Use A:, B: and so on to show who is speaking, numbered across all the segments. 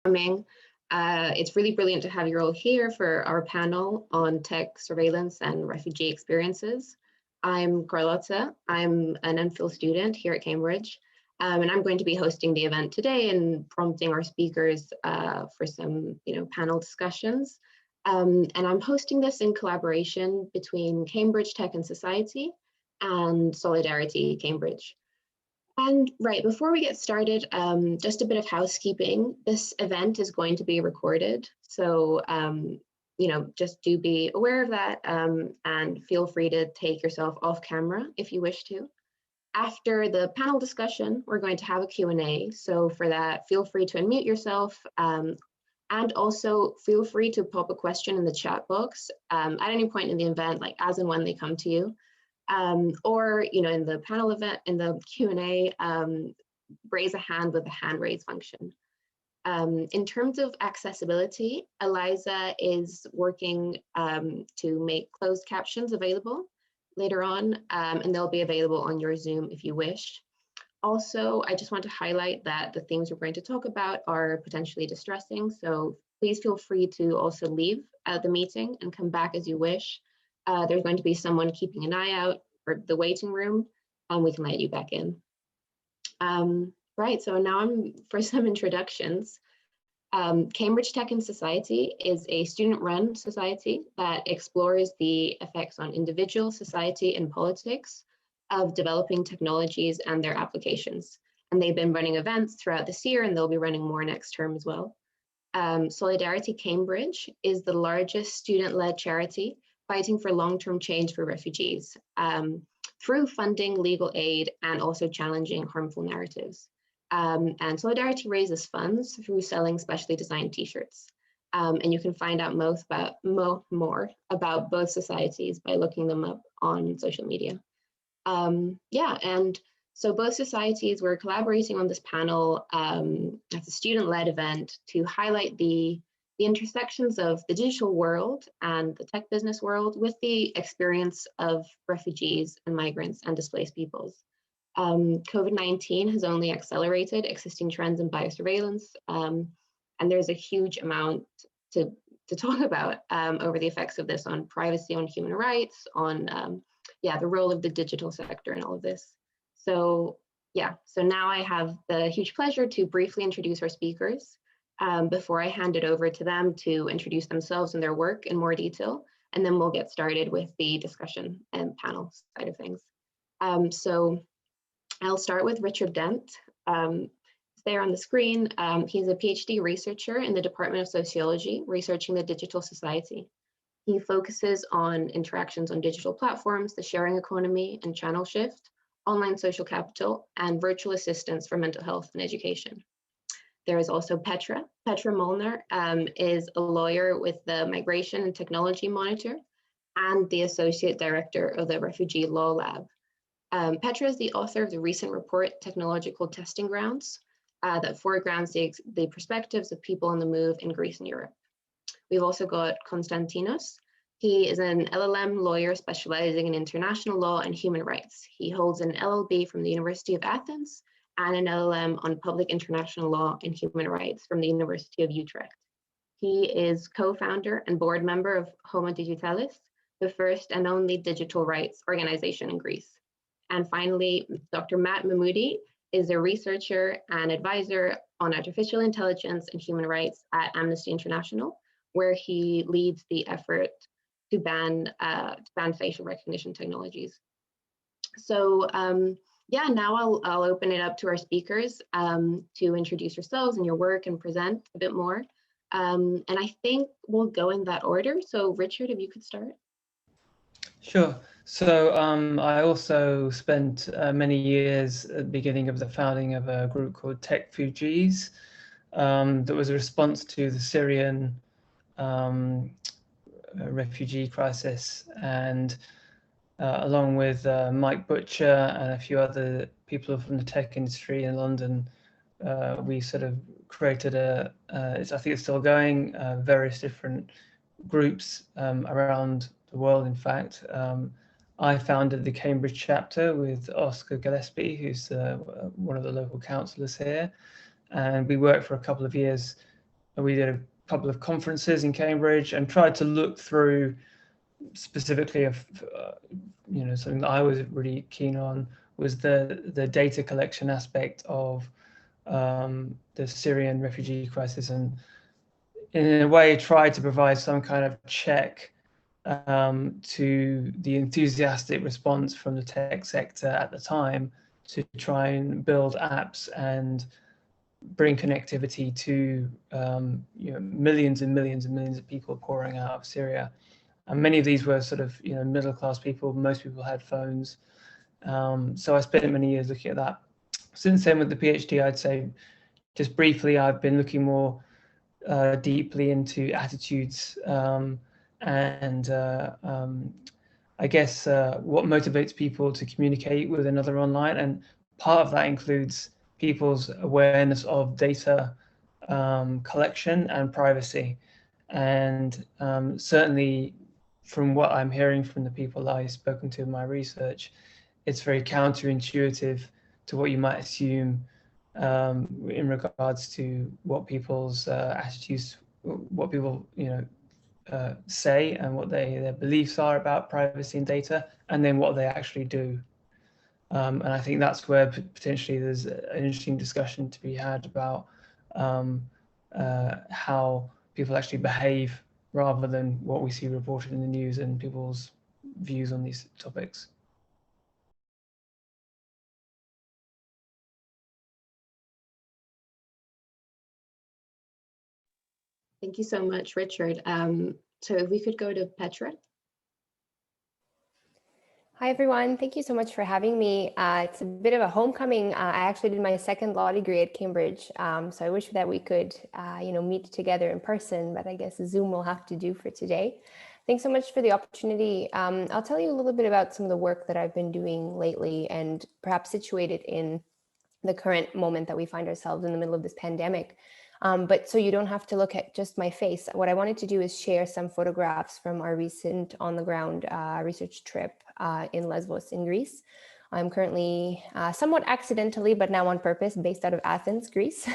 A: coming. It's really brilliant to have you all here for our panel on tech surveillance and refugee experiences. I'm Carlotta. I'm an MPhil student here at Cambridge, and I'm going to be hosting the event today and prompting our speakers for some, panel discussions. And I'm hosting this in collaboration between Cambridge Tech and Society and Solidaritee Cambridge. And right, before we get started, just a bit of housekeeping. This event is going to be recorded. So, just do be aware of that and feel free to take yourself off camera if you wish to. After the panel discussion, we're going to have a Q&A. So for that, feel free to unmute yourself and also feel free to pop a question in the chat box at any point in the event, like as and when they come to you. Or, in the panel event, in the Q&A, raise a hand with the hand raise function. In terms of accessibility, Eliza is working to make closed captions available later on, and they'll be available on your Zoom if you wish. Also, I just want to highlight that the themes we're going to talk about are potentially distressing, so please feel free to also leave the meeting and come back as you wish. There's going to be someone keeping an eye out for the waiting room, and we can let you back in. Right, so now for some introductions. Cambridge Tech and Society is a student-run society that explores the effects on individual, society, and politics of developing technologies and their applications. And they've been running events throughout this year, and they'll be running more next term as well. Solidaritee Cambridge is the largest student-led charity fighting for long-term change for refugees through funding, legal aid, and also challenging harmful narratives. And Solidaritee raises funds through selling specially designed t-shirts. And you can find out more about both societies by looking them up on social media. And so both societies were collaborating on this panel as a student-led event to highlight the intersections of the digital world and the tech business world with the experience of refugees and migrants and displaced peoples. COVID-19 has only accelerated existing trends in biosurveillance, and there's a huge amount to talk about over the effects of this on privacy, on human rights, on the role of the digital sector in all of this. So now I have the huge pleasure to briefly introduce our speakers before I hand it over to them to introduce themselves and their work in more detail, and then we'll get started with the discussion and panel side of things. So I'll start with Richard Dent. It's there on the screen. He's a PhD researcher in the Department of Sociology, researching the digital society. He focuses on interactions on digital platforms, the sharing economy and channel shift, online social capital, and virtual assistance for mental health and education. There is also Petra. Petra Molnar is a lawyer with the Migration and Technology Monitor and the Associate Director of the Refugee Law Lab. Petra is the author of the recent report, Technological Testing Grounds, that foregrounds the perspectives of people on the move in Greece and Europe. We've also got Konstantinos. He is an LLM lawyer specializing in international law and human rights. He holds an LLB from the University of Athens and an LLM on public international law and human rights from the University of Utrecht. He is co-founder and board member of Homo Digitalis, the first and only digital rights organization in Greece. And finally, Dr. Matt Mahmoudi is a researcher and advisor on artificial intelligence and human rights at Amnesty International, where he leads the effort to ban facial recognition technologies. So now I'll open it up to our speakers to introduce yourselves and your work and present a bit more. And I think we'll go in that order. So Richard, if you could start.
B: Sure. So I also spent many years at the beginning of the founding of a group called Tech Refugees that was a response to the Syrian refugee crisis, and along with Mike Butcher and a few other people from the tech industry in London, we sort of created I think it's still going, various different groups around the world. In fact, I founded the Cambridge chapter with Oscar Gillespie, who's one of the local councillors here, and we worked for a couple of years we did a couple of conferences in Cambridge and tried to look through specifically something that I was really keen on was the data collection aspect of the Syrian refugee crisis, and in a way tried to provide some kind of check to the enthusiastic response from the tech sector at the time to try and build apps and bring connectivity to millions and millions and millions of people pouring out of Syria. And many of these were sort of middle-class people. Most people had phones. So I spent many years looking at that. Since then, with the PhD, I'd say just briefly, I've been looking more deeply into attitudes and I guess what motivates people to communicate with another online. And part of that includes people's awareness of data collection and privacy. And certainly from what I'm hearing from the people I've spoken to in my research, it's very counterintuitive to what you might assume in regards to what people's attitudes, what people say, and what their beliefs are about privacy and data, and then what they actually do. And I think that's where potentially there's an interesting discussion to be had about how people actually behave rather than what we see reported in the news and people's views on these topics.
A: Thank you so much, Richard. So if we could go to Petra.
C: Hi, everyone. Thank you so much for having me. It's a bit of a homecoming. I actually did my second law degree at Cambridge. So I wish that we could, meet together in person, but I guess Zoom will have to do for today. Thanks so much for the opportunity. I'll tell you a little bit about some of the work that I've been doing lately and perhaps situated in the current moment that we find ourselves in the middle of this pandemic. But so you don't have to look at just my face. What I wanted to do is share some photographs from our recent on-the-ground research trip in Lesbos in Greece. I'm currently somewhat accidentally, but now on purpose, based out of Athens, Greece.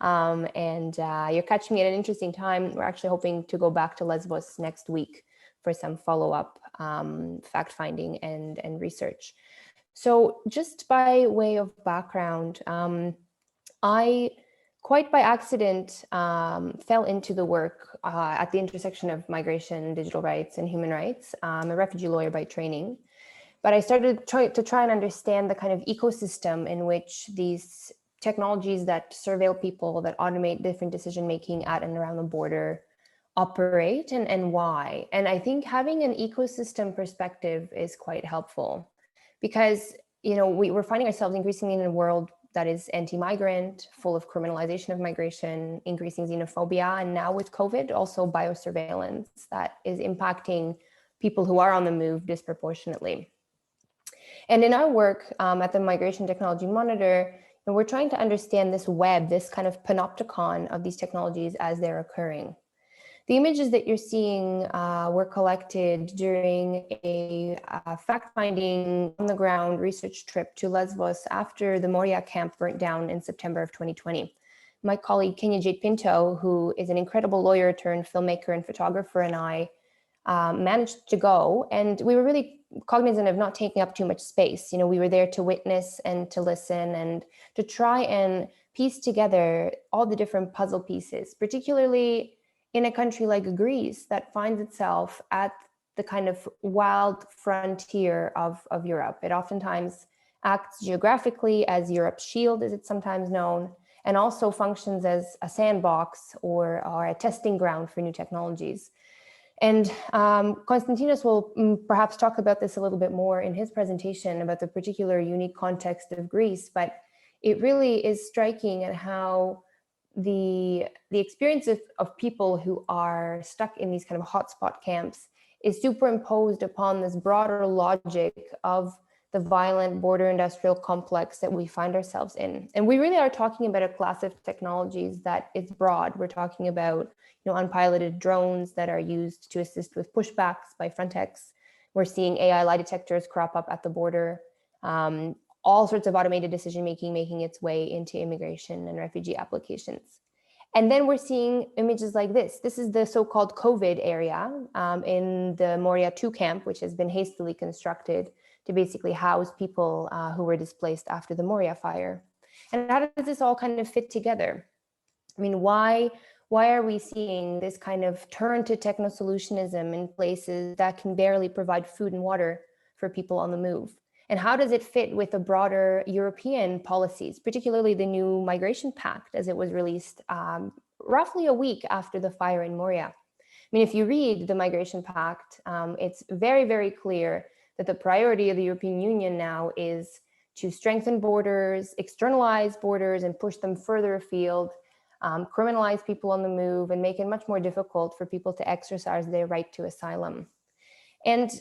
C: And you're catching me at an interesting time. We're actually hoping to go back to Lesbos next week for some follow-up fact-finding and research. So just by way of background, I quite by accident fell into the work at the intersection of migration, digital rights, and human rights. I'm a refugee lawyer by training, but I started to try and understand the kind of ecosystem in which these technologies that surveil people, that automate different decision-making at and around the border operate and why. And I think having an ecosystem perspective is quite helpful because, we're finding ourselves increasingly in a world that is anti-migrant, full of criminalization of migration, increasing xenophobia, and now with COVID, also biosurveillance that is impacting people who are on the move disproportionately. And in our work at the Migration Technology Monitor, we're trying to understand this web, this kind of panopticon of these technologies as they're occurring. The images that you're seeing were collected during a fact-finding on-the-ground research trip to Lesbos after the Moria camp burnt down in September of 2020. My colleague Kenya Jade Pinto, who is an incredible lawyer turned filmmaker and photographer, and I managed to go, and we were really cognizant of not taking up too much space. We were there to witness and to listen and to try and piece together all the different puzzle pieces, particularly in a country like Greece that finds itself at the kind of wild frontier of Europe. It oftentimes acts geographically as Europe's shield, as it's sometimes known, and also functions as a sandbox or a testing ground for new technologies. And Konstantinos will perhaps talk about this a little bit more in his presentation about the particular unique context of Greece, but it really is striking at how the experience of people who are stuck in these kind of hotspot camps is superimposed upon this broader logic of the violent border industrial complex that we find ourselves in. And we really are talking about a class of technologies that is broad. We're talking about unpiloted drones that are used to assist with pushbacks by Frontex. We're seeing AI lie detectors crop up at the border. All sorts of automated decision-making making its way into immigration and refugee applications. And then we're seeing images like this. This is the so-called COVID area in the Moria 2 camp, which has been hastily constructed to basically house people who were displaced after the Moria fire. And how does this all kind of fit together? I mean, why are we seeing this kind of turn to techno-solutionism in places that can barely provide food and water for people on the move? And how does it fit with the broader European policies, particularly the new Migration Pact, as it was released roughly a week after the fire in Moria? I mean, if you read the Migration Pact, it's very, very clear that the priority of the European Union now is to strengthen borders, externalize borders, and push them further afield, criminalize people on the move, and make it much more difficult for people to exercise their right to asylum. And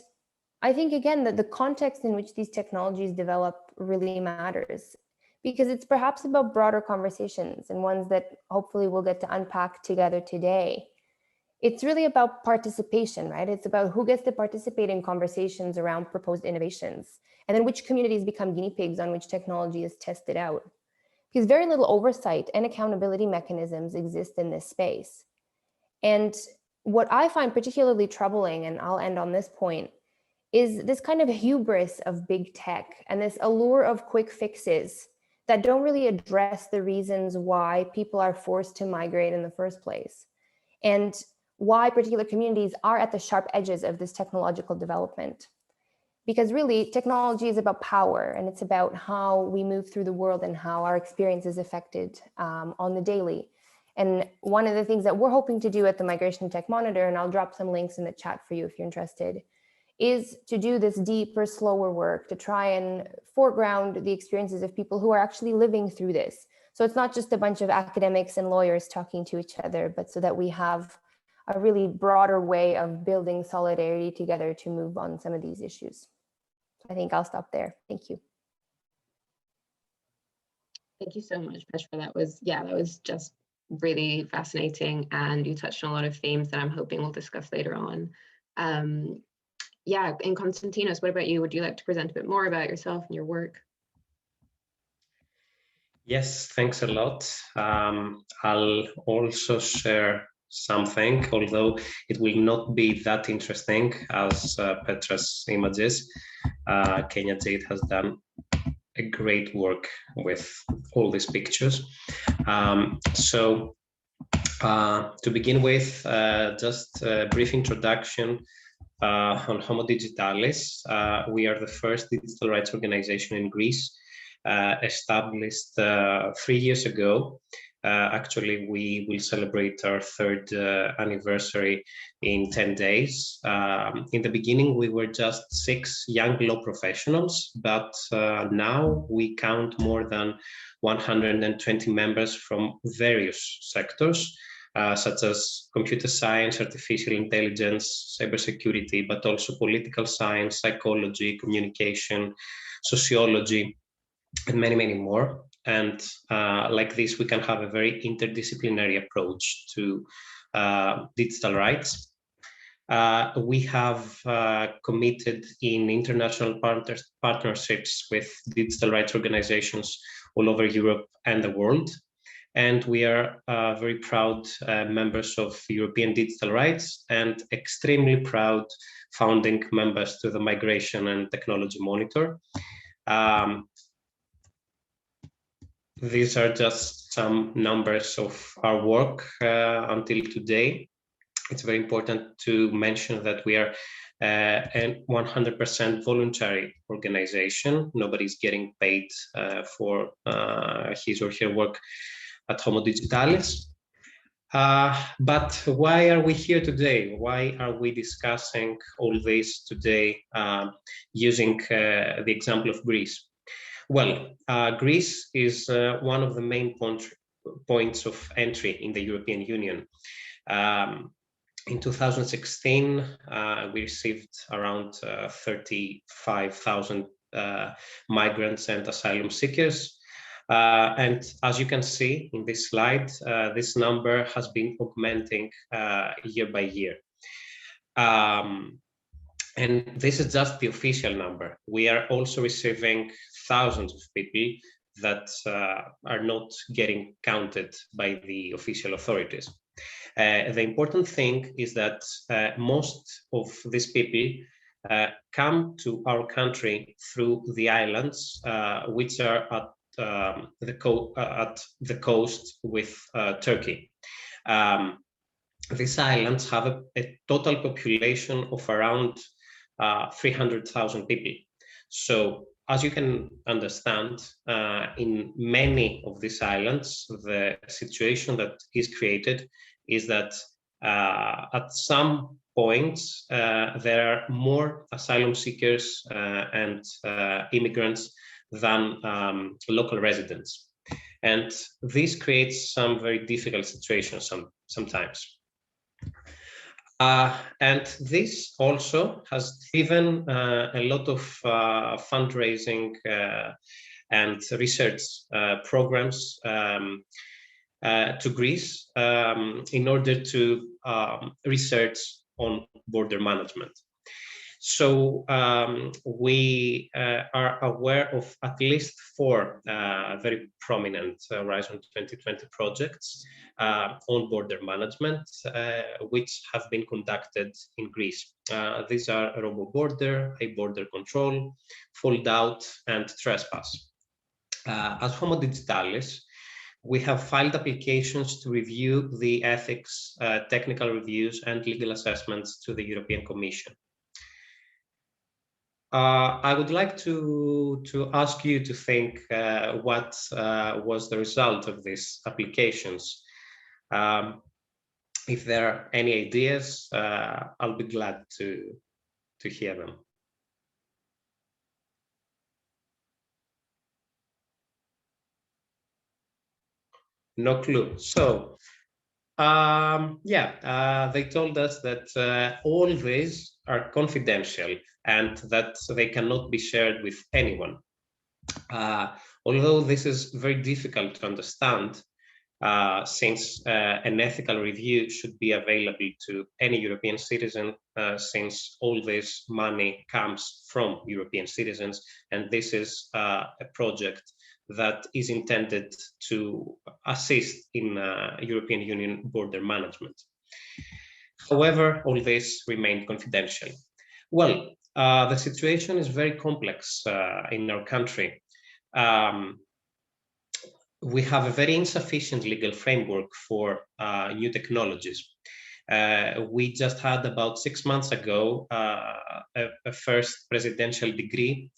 C: I think, again, that the context in which these technologies develop really matters, because it's perhaps about broader conversations and ones that hopefully we'll get to unpack together today. It's really about participation, right? It's about who gets to participate in conversations around proposed innovations, and then which communities become guinea pigs on which technology is tested out. Because very little oversight and accountability mechanisms exist in this space. And what I find particularly troubling, and I'll end on this point, is this kind of hubris of big tech and this allure of quick fixes that don't really address the reasons why people are forced to migrate in the first place, and why particular communities are at the sharp edges of this technological development. Because really, technology is about power, and it's about how we move through the world and how our experience is affected on the daily. And one of the things that we're hoping to do at the Migration Tech Monitor, and I'll drop some links in the chat for you if you're interested, is to do this deeper, slower work to try and foreground the experiences of people who are actually living through this. So it's not just a bunch of academics and lawyers talking to each other, but so that we have a really broader way of building solidarity together to move on some of these issues. I think I'll stop there. Thank you.
A: Thank you so much, Petra. That was just really fascinating, and you touched on a lot of themes that I'm hoping we'll discuss later on. Yeah, and Konstantinos, what about you? Would you like to present a bit more about yourself and your work?
D: Yes, thanks a lot. I'll also share something, although it will not be that interesting as Petra's images. Kenya Jade has done a great work with all these pictures. So to begin with, just a brief introduction on Homo Digitalis. We are the first digital rights organization in Greece, established 3 years ago. Actually, we will celebrate our third anniversary in 10 days. In the beginning, we were just 6 young law professionals, but now we count more than 120 members from various sectors, such as computer science, artificial intelligence, cybersecurity, but also political science, psychology, communication, sociology, and many, many more. And like this, we can have a very interdisciplinary approach to digital rights. We have committed in international partnerships with digital rights organizations all over Europe and the world. And we are very proud members of European Digital Rights and extremely proud founding members to the Migration and Technology Monitor. These are just some numbers of our work until today. It's very important to mention that we are a 100% voluntary organization. Nobody's getting paid for his or her work at Homo Digitalis. But why are we here today? Why are we discussing all this today using the example of Greece? Well, Greece is one of the main points of entry in the European Union. In 2016, we received around 35,000 migrants and asylum seekers. And as you can see in this slide, this number has been augmenting year by year. And this is just the official number. We are also receiving thousands of people that are not getting counted by the official authorities. The important thing is that most of these people come to our country through the islands, which are at the coast with Turkey. These islands have a total population of around 300,000 people. So, as you can understand, in many of these islands, the situation that is created is that at some points there are more asylum seekers and immigrants than local residents. And this creates some very difficult situations sometimes. And this also has driven a lot of fundraising and research programs to Greece in order to research on border management. So we are aware of at least 4 very prominent Horizon 2020 projects on border management, which have been conducted in Greece. These are RoboBorder, iBorder Control, Fold Out, and Trespass. As Homo Digitalis, we have filed applications to review the ethics, technical reviews, and legal assessments to the European Commission. I would like to ask you to think what was the result of these applications. If there are any ideas, I'll be glad to hear them. No clue. So, they told us that all these are confidential and that they cannot be shared with anyone. Although this is very difficult to understand, since an ethical review should be available to any European citizen, since all this money comes from European citizens, and this is a project that is intended to assist in European Union border management. However, all this remained confidential. Well, the situation is very complex in our country. We have a very insufficient legal framework for new technologies. We just had about 6 months ago a first presidential decree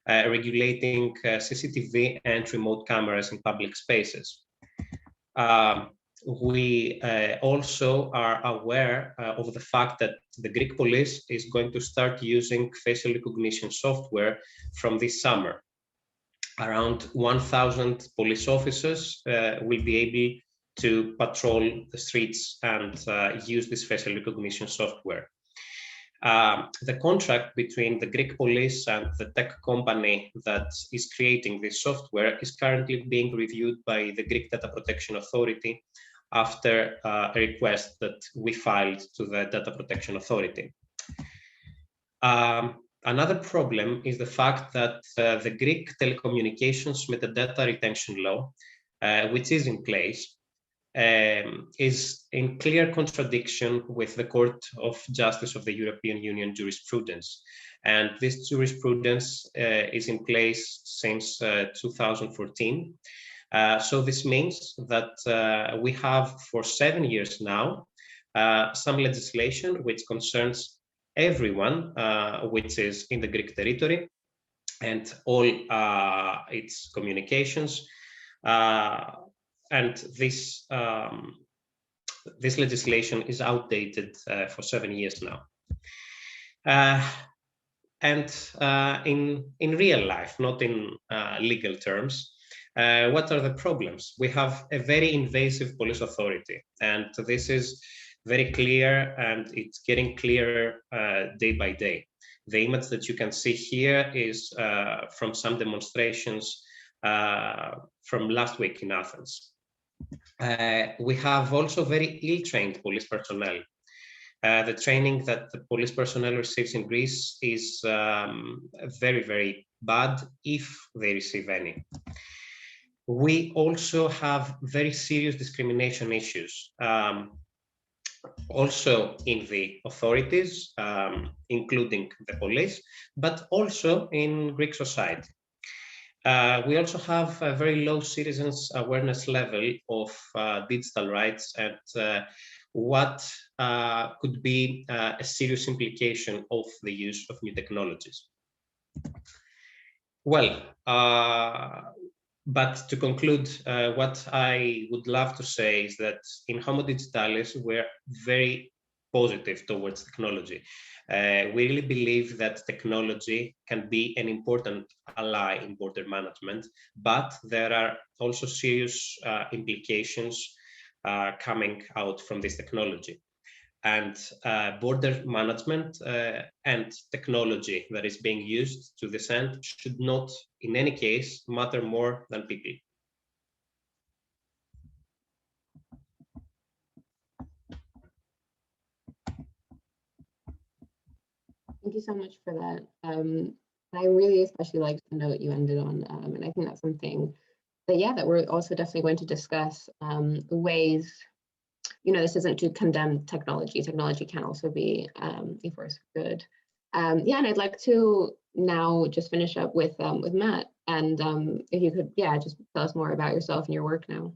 D: regulating CCTV and remote cameras in public spaces. We also are aware of the fact that the Greek police is going to start using facial recognition software from this summer. Around 1,000 police officers will be able to patrol the streets and use this facial recognition software. The contract between the Greek police and the tech company that is creating this software is currently being reviewed by the Greek Data Protection Authority after a request that we filed to the Data Protection Authority. Another problem is the fact that the Greek telecommunications metadata retention law, which is in place, is in clear contradiction with the Court of Justice of the European Union jurisprudence. And this jurisprudence is in place since 2014. So this means that we have for 7 years now some legislation which concerns everyone which is in the Greek territory and all its communications. And this legislation is outdated for 7 years now. And in real life, not in legal terms, what are the problems? We have a very invasive police authority, and this is very clear, and it's getting clearer day by day. The image that you can see here is from some demonstrations from last week in Athens. We have also very ill-trained police personnel. The training that the police personnel receives in Greece is very, very bad, if they receive any. We also have very serious discrimination issues, also in the authorities, including the police, but also in Greek society. We also have a very low citizens' awareness level of digital rights and what could be a serious implication of the use of new technologies. Well, but to conclude, what I would love to say is that in Homo Digitalis, we're very positive towards technology. We really believe that technology can be an important ally in border management, but there are also serious implications coming out from this technology. And border management and technology that is being used to this end should not, in any case, matter more than people.
A: Thank you so much for that. I really especially liked the note you ended on, and I think that's something that, yeah, that we're also definitely going to discuss, ways, you know, this isn't to condemn technology. Technology can also be a force for good. Yeah, and I'd like to now just finish up with Matt, and if you could, yeah, just tell us more about yourself and your work now.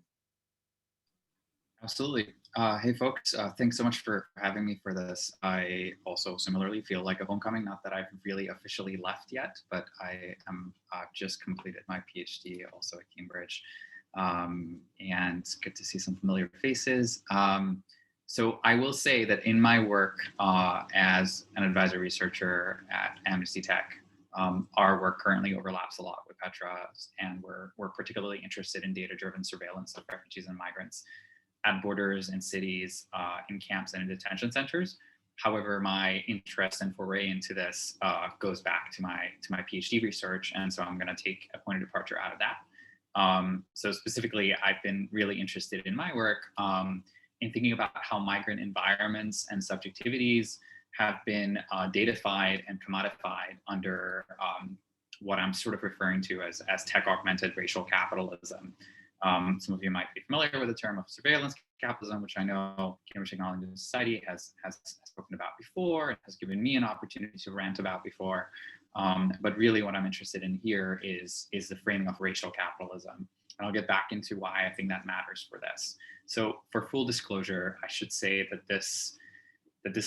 E: Absolutely. Hey folks, thanks so much for having me for this. I also similarly feel like a homecoming, not that I've really officially left yet, but I am just completed my PhD also at Cambridge. And it's good to see some familiar faces. So I will say that in my work as an advisor researcher at Amnesty Tech, our work currently overlaps a lot with Petra's, and we're particularly interested in data-driven surveillance of refugees and migrants at borders, in cities, in camps, and in detention centers. However, my interest and foray into this goes back to my PhD research, and so I'm going to take a point of departure out of that. So specifically, I've been really interested in my work in thinking about how migrant environments and subjectivities have been datafied and commodified under what I'm sort of referring to as tech-augmented racial capitalism. Some of you might be familiar with the term of surveillance capitalism, which I know Cambridge Technology and Society has spoken about before, and has given me an opportunity to rant about before. But really what I'm interested in here is the framing of racial capitalism. And I'll get back into why I think that matters for this. So for full disclosure, I should say that this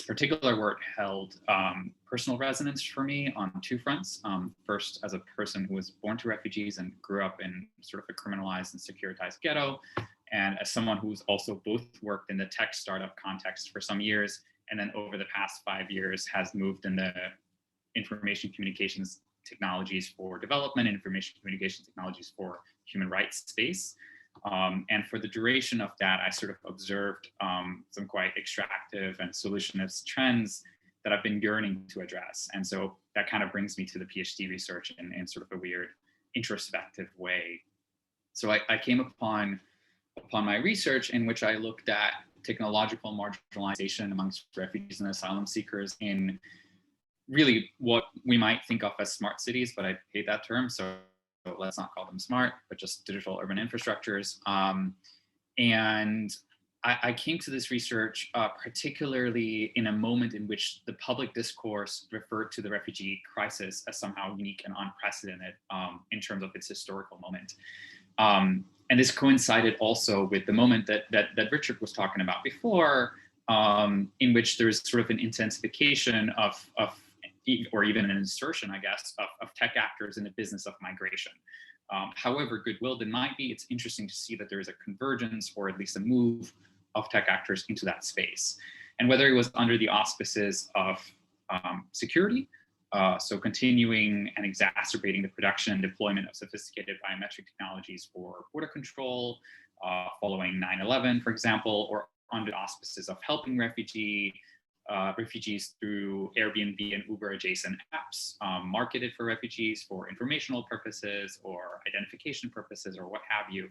E: particular work held personal resonance for me on two fronts. First, as a person who was born to refugees and grew up in sort of a criminalized and securitized ghetto, and as someone who's also both worked in the tech startup context for some years, and then over the past 5 years has moved in the information communications technologies for development and information communication technologies for human rights space. And for the duration of that, I sort of observed some quite extractive and solutionist trends that I've been yearning to address. And so that kind of brings me to the PhD research in sort of a weird introspective way. So I came upon my research in which I looked at technological marginalization amongst refugees and asylum seekers in really what we might think of as smart cities, but I hate that term, so let's not call them smart, but just digital urban infrastructures. And I came to this research particularly in a moment in which the public discourse referred to the refugee crisis as somehow unique and unprecedented in terms of its historical moment. And this coincided also with the moment that Richard was talking about before, in which there's sort of an intensification of or even an insertion, I guess, of tech actors in the business of migration. However goodwill there might be, it's interesting to see that there is a convergence, or at least a move of tech actors into that space. And whether it was under the auspices of security, so continuing and exacerbating the production and deployment of sophisticated biometric technologies for border control, following 9/11, for example, or under the auspices of helping refugees through Airbnb and Uber adjacent apps marketed for refugees for informational purposes or identification purposes or what have you.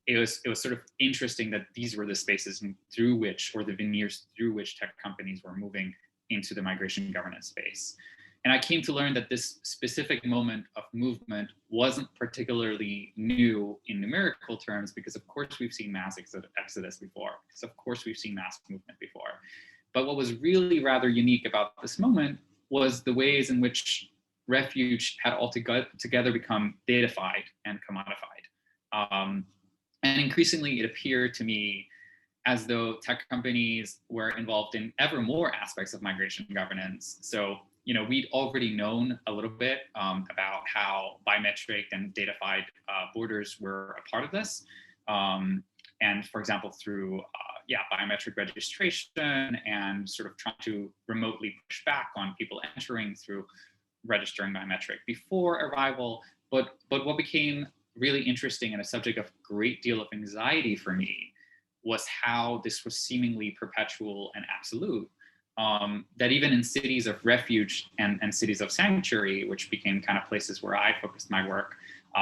E: It was sort of interesting that these were the spaces through which, or the veneers through which tech companies were moving into the migration governance space. And I came to learn that this specific moment of movement wasn't particularly new in numerical terms, because of course we've seen mass exodus before, because of course we've seen mass movement before. But what was really rather unique about this moment was the ways in which refuge had altogether become datafied and commodified. And increasingly it appeared to me as though tech companies were involved in ever more aspects of migration governance. So, we'd already known a little bit about how biometric and datafied borders were a part of this. And for example, through biometric registration and sort of trying to remotely push back on people entering through registering biometric before arrival. But what became really interesting and a subject of great deal of anxiety for me was how this was seemingly perpetual and absolute. That even in cities of refuge and cities of sanctuary, which became kind of places where I focused my work,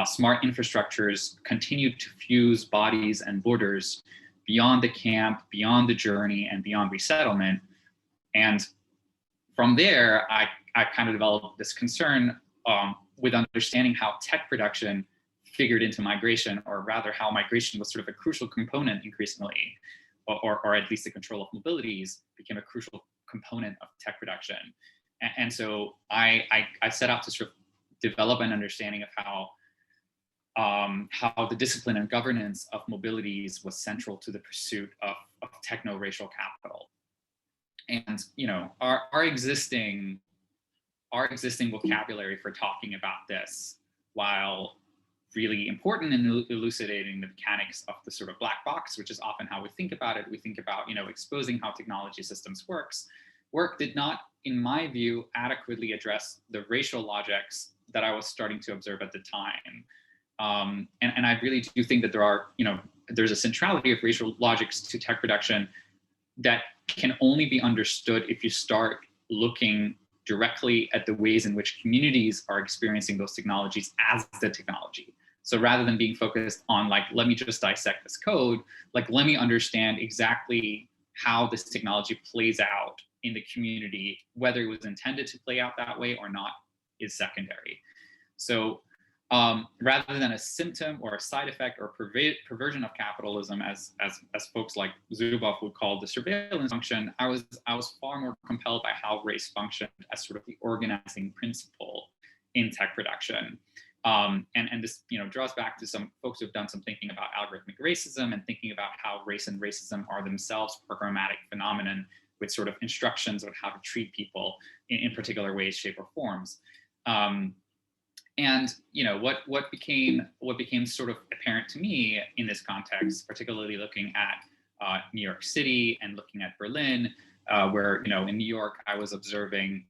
E: smart infrastructures continued to fuse bodies and borders beyond the camp, beyond the journey, and beyond resettlement. And from there, I kind of developed this concern with understanding how tech production figured into migration, or rather how migration was sort of a crucial component increasingly, or at least the control of mobilities became a crucial component of tech production. And so I set out to sort of develop an understanding of how the discipline and governance of mobilities was central to the pursuit of techno-racial capital. And our existing vocabulary for talking about this, while really important in elucidating the mechanics of the sort of black box, which is often how we think about it. We think about, exposing how technology systems work did not, in my view, adequately address the racial logics that I was starting to observe at the time. And I really do think that there's a centrality of racial logics to tech production that can only be understood if you start looking directly at the ways in which communities are experiencing those technologies as the technology. So rather than being focused on let me just dissect this code, let me understand exactly how this technology plays out in the community, whether it was intended to play out that way or not is secondary. So rather than a symptom or a side effect or perversion of capitalism, as folks like Zuboff would call the surveillance function, I was far more compelled by how race functioned as sort of the organizing principle in tech production. And this draws back to some folks who've done some thinking about algorithmic racism and thinking about how race and racism are themselves programmatic phenomenon with sort of instructions on how to treat people in particular ways, shape, or forms. And what became sort of apparent to me in this context, particularly looking at New York City and looking at Berlin, where in New York I was observing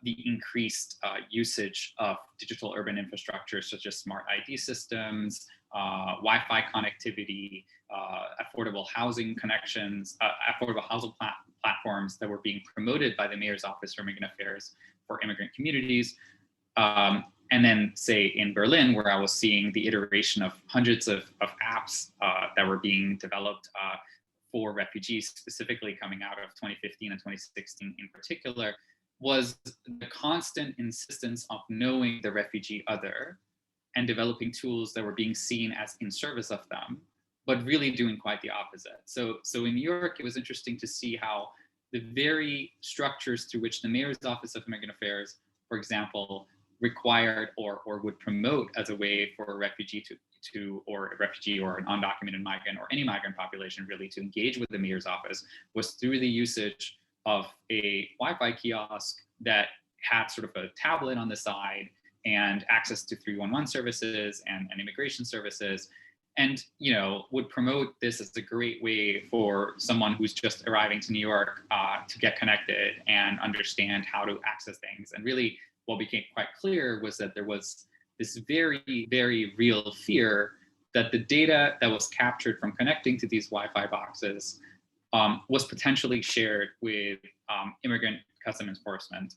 E: the increased usage of digital urban infrastructure such as smart ID systems, Wi-Fi connectivity, affordable housing connections, affordable housing platforms that were being promoted by the Mayor's Office for Immigrant Affairs for immigrant communities. And then say in Berlin, where I was seeing the iteration of hundreds of apps that were being developed for refugees, specifically coming out of 2015 and 2016 in particular, was the constant insistence of knowing the refugee other and developing tools that were being seen as in service of them, but really doing quite the opposite. So in New York, it was interesting to see how the very structures through which the Mayor's Office of Immigrant Affairs, for example, required or would promote as a way for a refugee or a refugee or an undocumented migrant or any migrant population really to engage with the Mayor's Office was through the usage of a Wi-Fi kiosk that had sort of a tablet on the side and access to 311 services and immigration services, and would promote this as a great way for someone who's just arriving to New York to get connected and understand how to access things. And really what became quite clear was that there was this very, very real fear that the data that was captured from connecting to these Wi-Fi boxes was potentially shared with immigrant custom enforcement,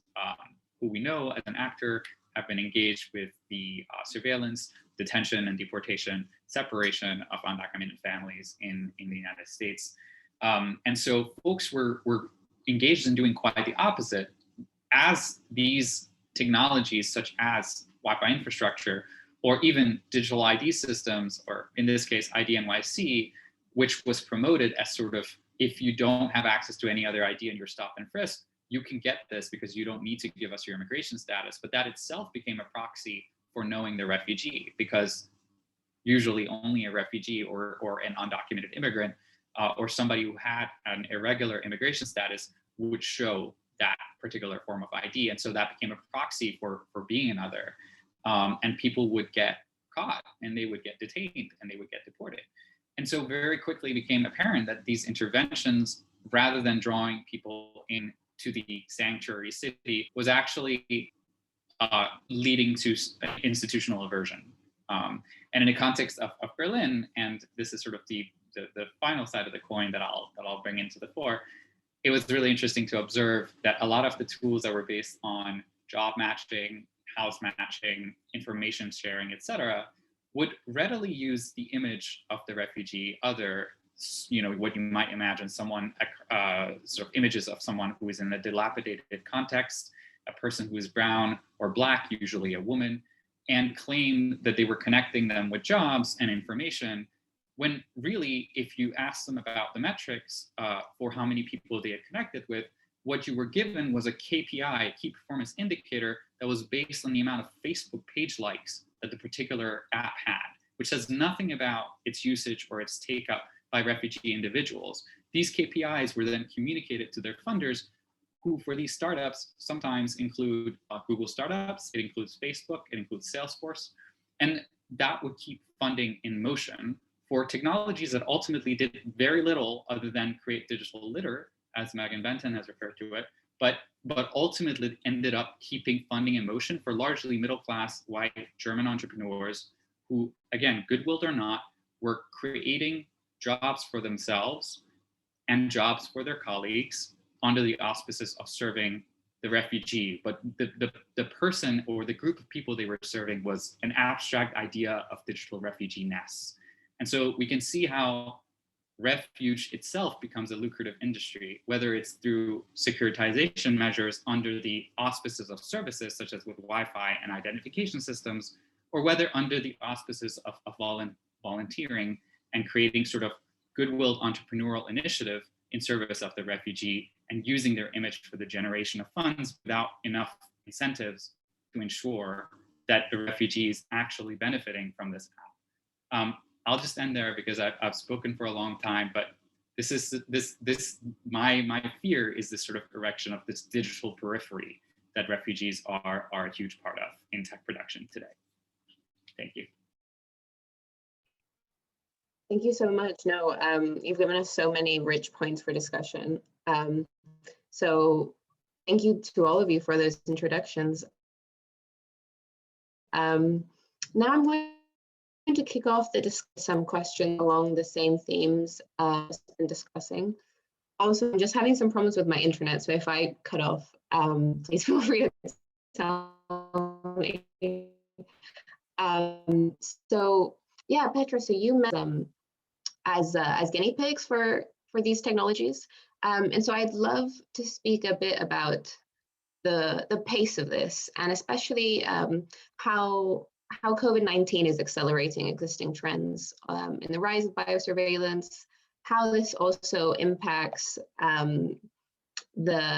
E: who we know as an actor have been engaged with the surveillance, detention, and deportation, separation of undocumented families in the United States. And so folks were engaged in doing quite the opposite, as these technologies, such as Wi-Fi infrastructure, or even digital ID systems, or in this case, IDNYC, which was promoted as sort of, if you don't have access to any other ID and you're stopped and frisked, you can get this because you don't need to give us your immigration status. But that itself became a proxy for knowing the refugee, because usually only a refugee or an undocumented immigrant or somebody who had an irregular immigration status would show that particular form of ID. And so that became a proxy for being another. And people would get caught and they would get detained and they would get deported. And so very quickly became apparent that these interventions, rather than drawing people into the sanctuary city, was actually leading to institutional aversion. And in the context of Berlin, and this is sort of the final side of the coin that I'll bring into the fore, it was really interesting to observe that a lot of the tools that were based on job matching, house matching, information sharing, etc., would readily use the image of the refugee, other, what you might imagine someone, sort of images of someone who is in a dilapidated context, a person who is brown or black, usually a woman, and claim that they were connecting them with jobs and information, when really, if you ask them about the metrics for how many people they had connected with, what you were given was a KPI, key performance indicator, that was based on the amount of Facebook page likes that the particular app had, which says nothing about its usage or its take-up by refugee individuals. These KPIs were then communicated to their funders, who for these startups sometimes include Google startups, it includes Facebook, it includes Salesforce, and that would keep funding in motion for technologies that ultimately did very little other than create digital litter, as Megan Benton has referred to it, but ultimately ended up keeping funding in motion for largely middle-class white German entrepreneurs who, again, good-willed or not, were creating jobs for themselves and jobs for their colleagues under the auspices of serving the refugee. But the person or the group of people they were serving was an abstract idea of digital refugee-ness. And so we can see how refuge itself becomes a lucrative industry, whether it's through securitization measures under the auspices of services, such as with Wi-Fi and identification systems, or whether under the auspices of volunteering and creating sort of goodwill entrepreneurial initiative in service of the refugee and using their image for the generation of funds without enough incentives to ensure that the refugee is actually benefiting from this app. I'll just end there because I've spoken for a long time, but my fear is this sort of erection of this digital periphery that refugees are a huge part of in tech production today. Thank you.
A: Thank you so much. No, you've given us so many rich points for discussion. So thank you to all of you for those introductions. Now I'm going to kick off some questions along the same themes I've been discussing. Also, I'm just having some problems with my internet, so if I cut off, please feel free to tell me. So yeah, Petra, so you met them as guinea pigs for these technologies, and so I'd love to speak a bit about the pace of this, and especially how COVID-19 is accelerating existing trends in the rise of biosurveillance, how this also impacts how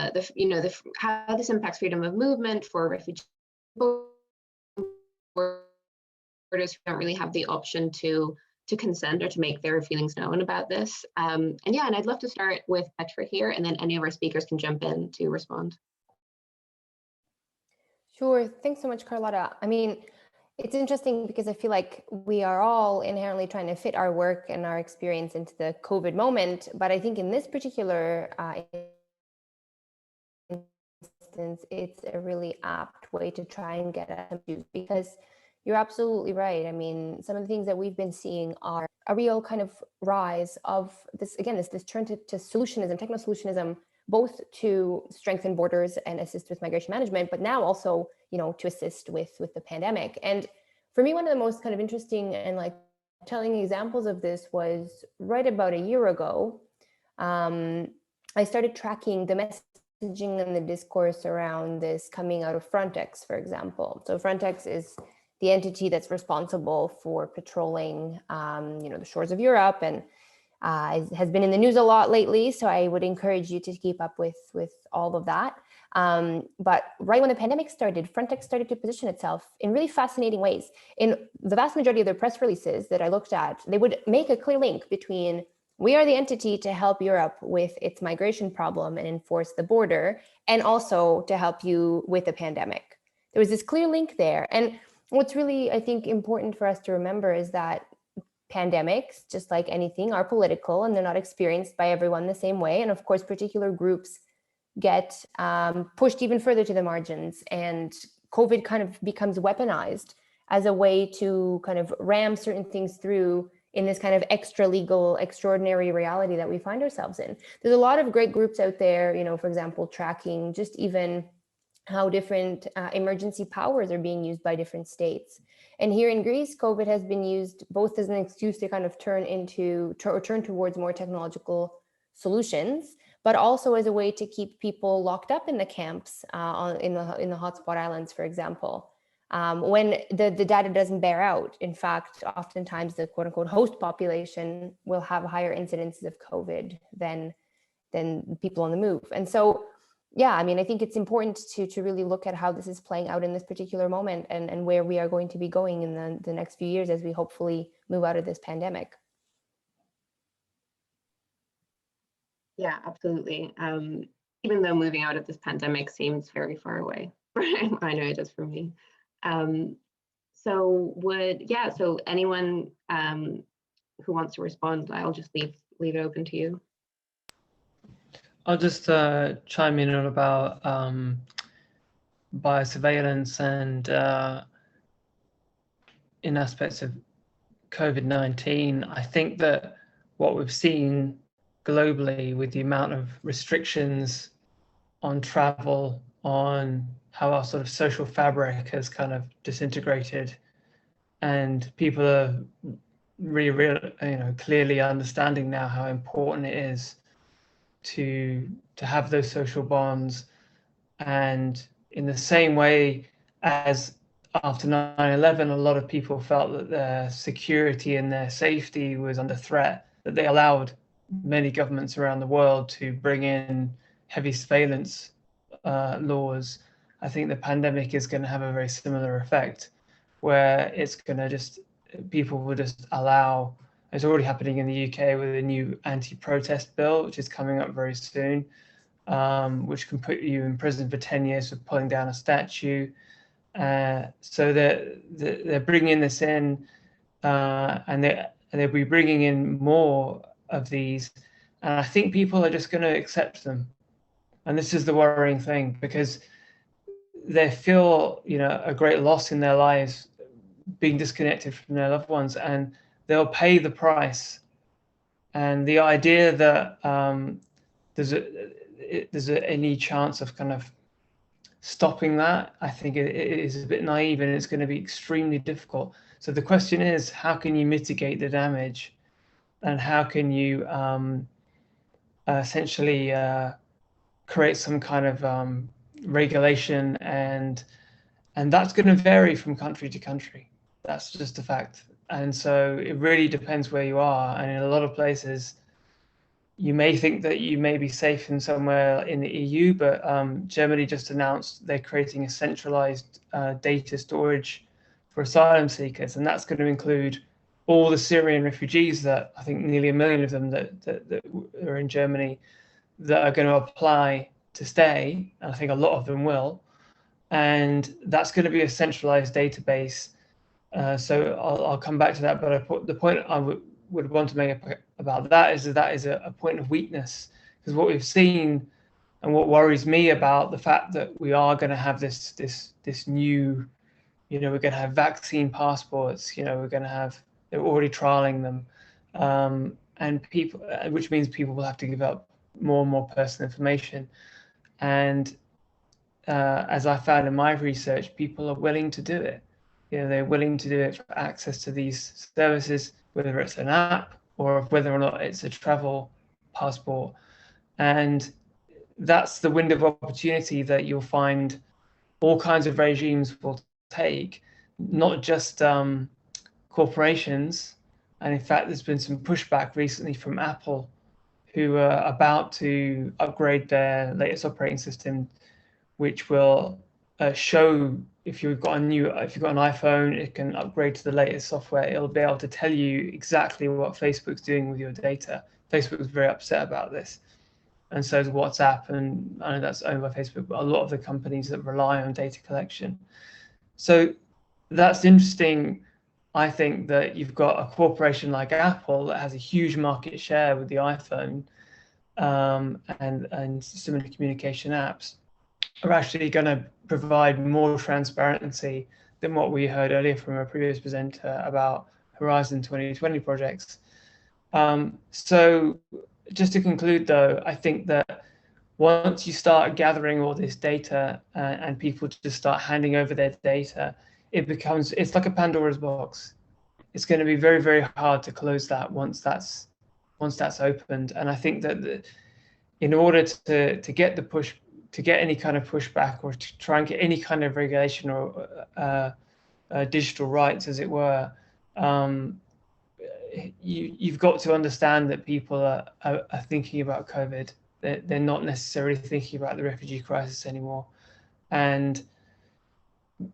A: this impacts freedom of movement for refugees who don't really have the option to consent or to make their feelings known about this. And I'd love to start with Petra here, and then any of our speakers can jump in to respond.
C: Sure, thanks so much, Carlotta. I mean, it's interesting because I feel like we are all inherently trying to fit our work and our experience into the COVID moment. But I think in this particular instance, it's a really apt way to try and get at them, because you're absolutely right. I mean, some of the things that we've been seeing are a real kind of rise of this, again, this turn to solutionism, techno-solutionism, both to strengthen borders and assist with migration management, but now also, to assist with the pandemic. And for me, one of the most kind of interesting and telling examples of this was right about a year ago. I started tracking domestic messaging and the discourse around this coming out of Frontex, for example. So Frontex is the entity that's responsible for patrolling, the shores of Europe, and has been in the news a lot lately. So I would encourage you to keep up with all of that. But right when the pandemic started, Frontex started to position itself in really fascinating ways. In the vast majority of their press releases that I looked at, they would make a clear link between we are the entity to help Europe with its migration problem and enforce the border, and also to help you with the pandemic. There was this clear link there. And what's really, I think, important for us to remember is that pandemics, just like anything, are political and they're not experienced by everyone the same way. And of course, particular groups get pushed even further to the margins, and COVID kind of becomes weaponized as a way to kind of ram certain things through in this kind of extra legal, extraordinary reality that we find ourselves in. There's a lot of great groups out there, for example, tracking just even how different emergency powers are being used by different states. And here in Greece, COVID has been used both as an excuse to kind of turn towards more technological solutions, but also as a way to keep people locked up in the camps in the hotspot islands, for example. When the data doesn't bear out. In fact, oftentimes the quote unquote host population will have higher incidences of COVID than people on the move. And so, yeah, I mean, I think it's important to really look at how this is playing out in this particular moment, and where we are going to be going in the next few years as we hopefully move out of this pandemic.
A: Yeah, absolutely. Even though moving out of this pandemic seems very far away, I know it does for me. So anyone who wants to respond, I'll just leave it open to you.
B: I'll just chime in on about biosurveillance and in aspects of COVID-19. I think that what we've seen globally with the amount of restrictions on travel, on how our sort of social fabric has kind of disintegrated, and people are really, clearly understanding now how important it is to have those social bonds. And in the same way as after 9/11, a lot of people felt that their security and their safety was under threat, that they allowed many governments around the world to bring in heavy surveillance laws. I think the pandemic is going to have a very similar effect, where it's going to people will just allow. It's already happening in the UK with a new anti-protest bill, which is coming up very soon, which can put you in prison for 10 years for pulling down a statue. So they're bringing this in, and they'll be bringing in more of these. And I think people are just going to accept them. And this is the worrying thing, because they feel, a great loss in their lives, being disconnected from their loved ones, and they'll pay the price. And the idea that there's any chance of kind of stopping that, I think it is a bit naive, and it's going to be extremely difficult. So the question is, how can you mitigate the damage, and how can you essentially create some kind of regulation, and that's going to vary from country to country. That's just a fact. And so it really depends where you are. And in a lot of places, you may think that you may be safe in somewhere in the EU, but Germany just announced they're creating a centralized data storage for asylum seekers, and that's going to include all the Syrian refugees, that I think nearly 1 million of them that are in Germany, that are going to apply to stay. And I think a lot of them will. And that's going to be a centralized database. So I'll come back to that. But the point I would want to make about that is a point of weakness, because what we've seen and what worries me about the fact that we are going to have this new, we're going to have vaccine passports, we're going to have, they're already trialing them, and people, which means people will have to give up more and more personal information. And as I found in my research, people are willing to do it. They're willing to do it for access to these services, whether it's an app or whether or not it's a travel passport. And that's the window of opportunity that you'll find all kinds of regimes will take, not just corporations. And in fact, there's been some pushback recently from Apple, who are about to upgrade their latest operating system, which will show if you've got an iPhone, it can upgrade to the latest software. It'll be able to tell you exactly what Facebook's doing with your data. Facebook is very upset about this, and so is WhatsApp, and I know that's owned by Facebook, but a lot of the companies that rely on data collection. So that's interesting. I think that you've got a corporation like Apple that has a huge market share with the iPhone and similar communication apps are actually going to provide more transparency than what we heard earlier from a previous presenter about Horizon 2020 projects. So just to conclude, though, I think that once you start gathering all this data and people just start handing over their data, it's like a Pandora's box. It's going to be very, very hard to close that once that's opened. And I think that in order to get any kind of pushback, or to try and get any kind of regulation or digital rights, as it were, you've got to understand that people are thinking about COVID. They're not necessarily thinking about the refugee crisis anymore. And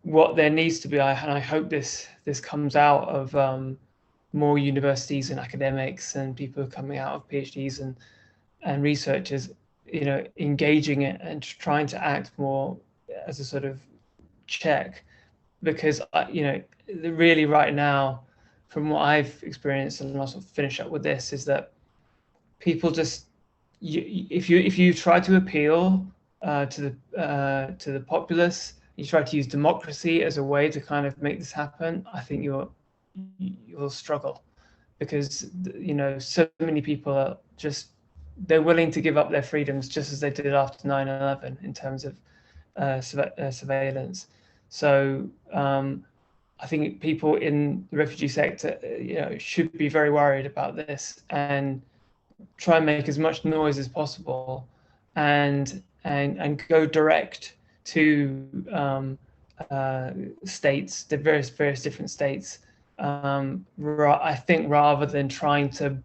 B: what there needs to be, and I hope this comes out of more universities and academics and people coming out of PhDs and researchers, engaging it and trying to act more as a sort of check, because really right now, from what I've experienced, and I'll sort of finish up with this, is that people just, if you try to appeal to the populace, you try to use democracy as a way to kind of make this happen, I think you'll struggle, because so many people are just, they're willing to give up their freedoms just as they did after 9/11 in terms of surveillance. So I think people in the refugee sector, should be very worried about this and try and make as much noise as possible, and go direct to states, the various different states. I think rather than trying to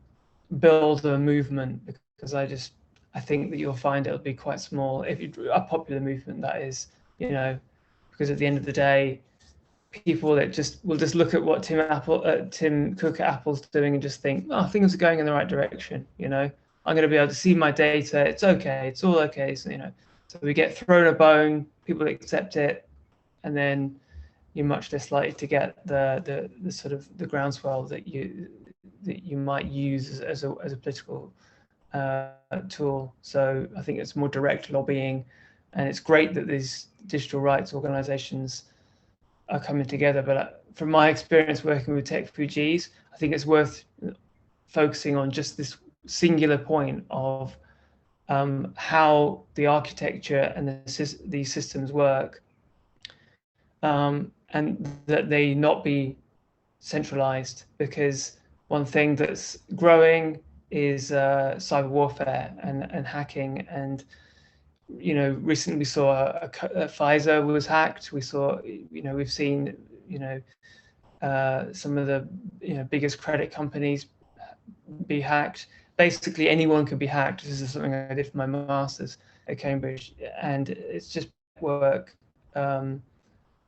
B: build a movement, because I think that you'll find it'll be quite small, if a popular movement, that is, because at the end of the day, people that will just look at what Tim Cook at Apple's doing and just think, oh, things are going in the right direction. I'm going to be able to see my data. It's okay. It's all okay. So, so we get thrown a bone, people accept it, and then you're much less likely to get the sort of the groundswell that you might use as a political tool. So I think it's more direct lobbying, and it's great that these digital rights organizations are coming together. But from my experience working with tech refugees, I think it's worth focusing on just this singular point of how the architecture and these systems work, and that they not be centralized, because one thing that's growing is cyber warfare and hacking. And recently we saw Pfizer was hacked. We saw, we've seen, some of the biggest credit companies be hacked. Basically, anyone could be hacked. This is something I did for my master's at Cambridge, and it's just work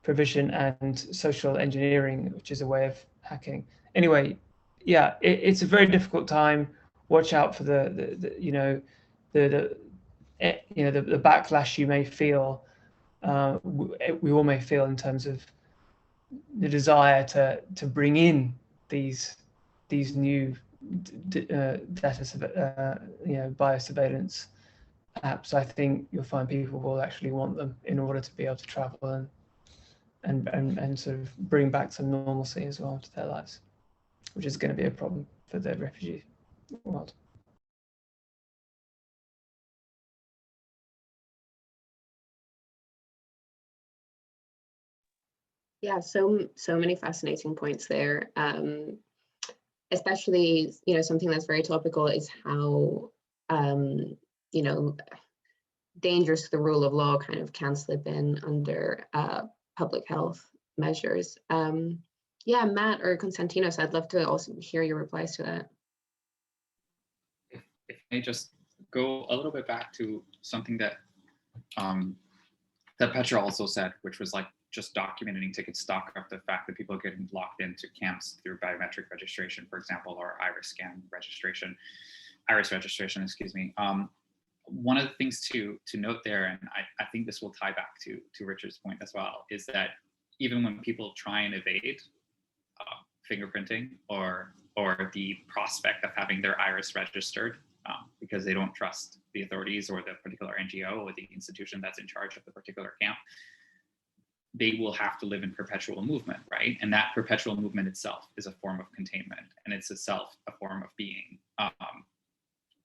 B: provision and social engineering, which is a way of hacking. Anyway, yeah, it's a very difficult time. Watch out for the backlash you may feel. We all may feel in terms of the desire to bring in these new biosurveillance apps. I think you'll find people will actually want them in order to be able to travel and sort of bring back some normalcy as well to their lives, which is going to be a problem for the refugee world.
A: Yeah, so many fascinating points there. Especially, something that's very topical is how, dangerous to the rule of law kind of can slip in under public health measures. Yeah, Matt or Konstantinos, I'd love to also hear your replies to that.
E: If I just go a little bit back to something that that Petra also said, which was like just documenting, taking stock of the fact that people are getting locked into camps through biometric registration, for example, or iris registration, excuse me. One of the things to note there, and I think this will tie back to Richard's point as well, is that even when people try and evade fingerprinting or the prospect of having their iris registered because they don't trust the authorities or the particular NGO or the institution that's in charge of the particular camp, they will have to live in perpetual movement, right? And that perpetual movement itself is a form of containment, and it's itself a form of being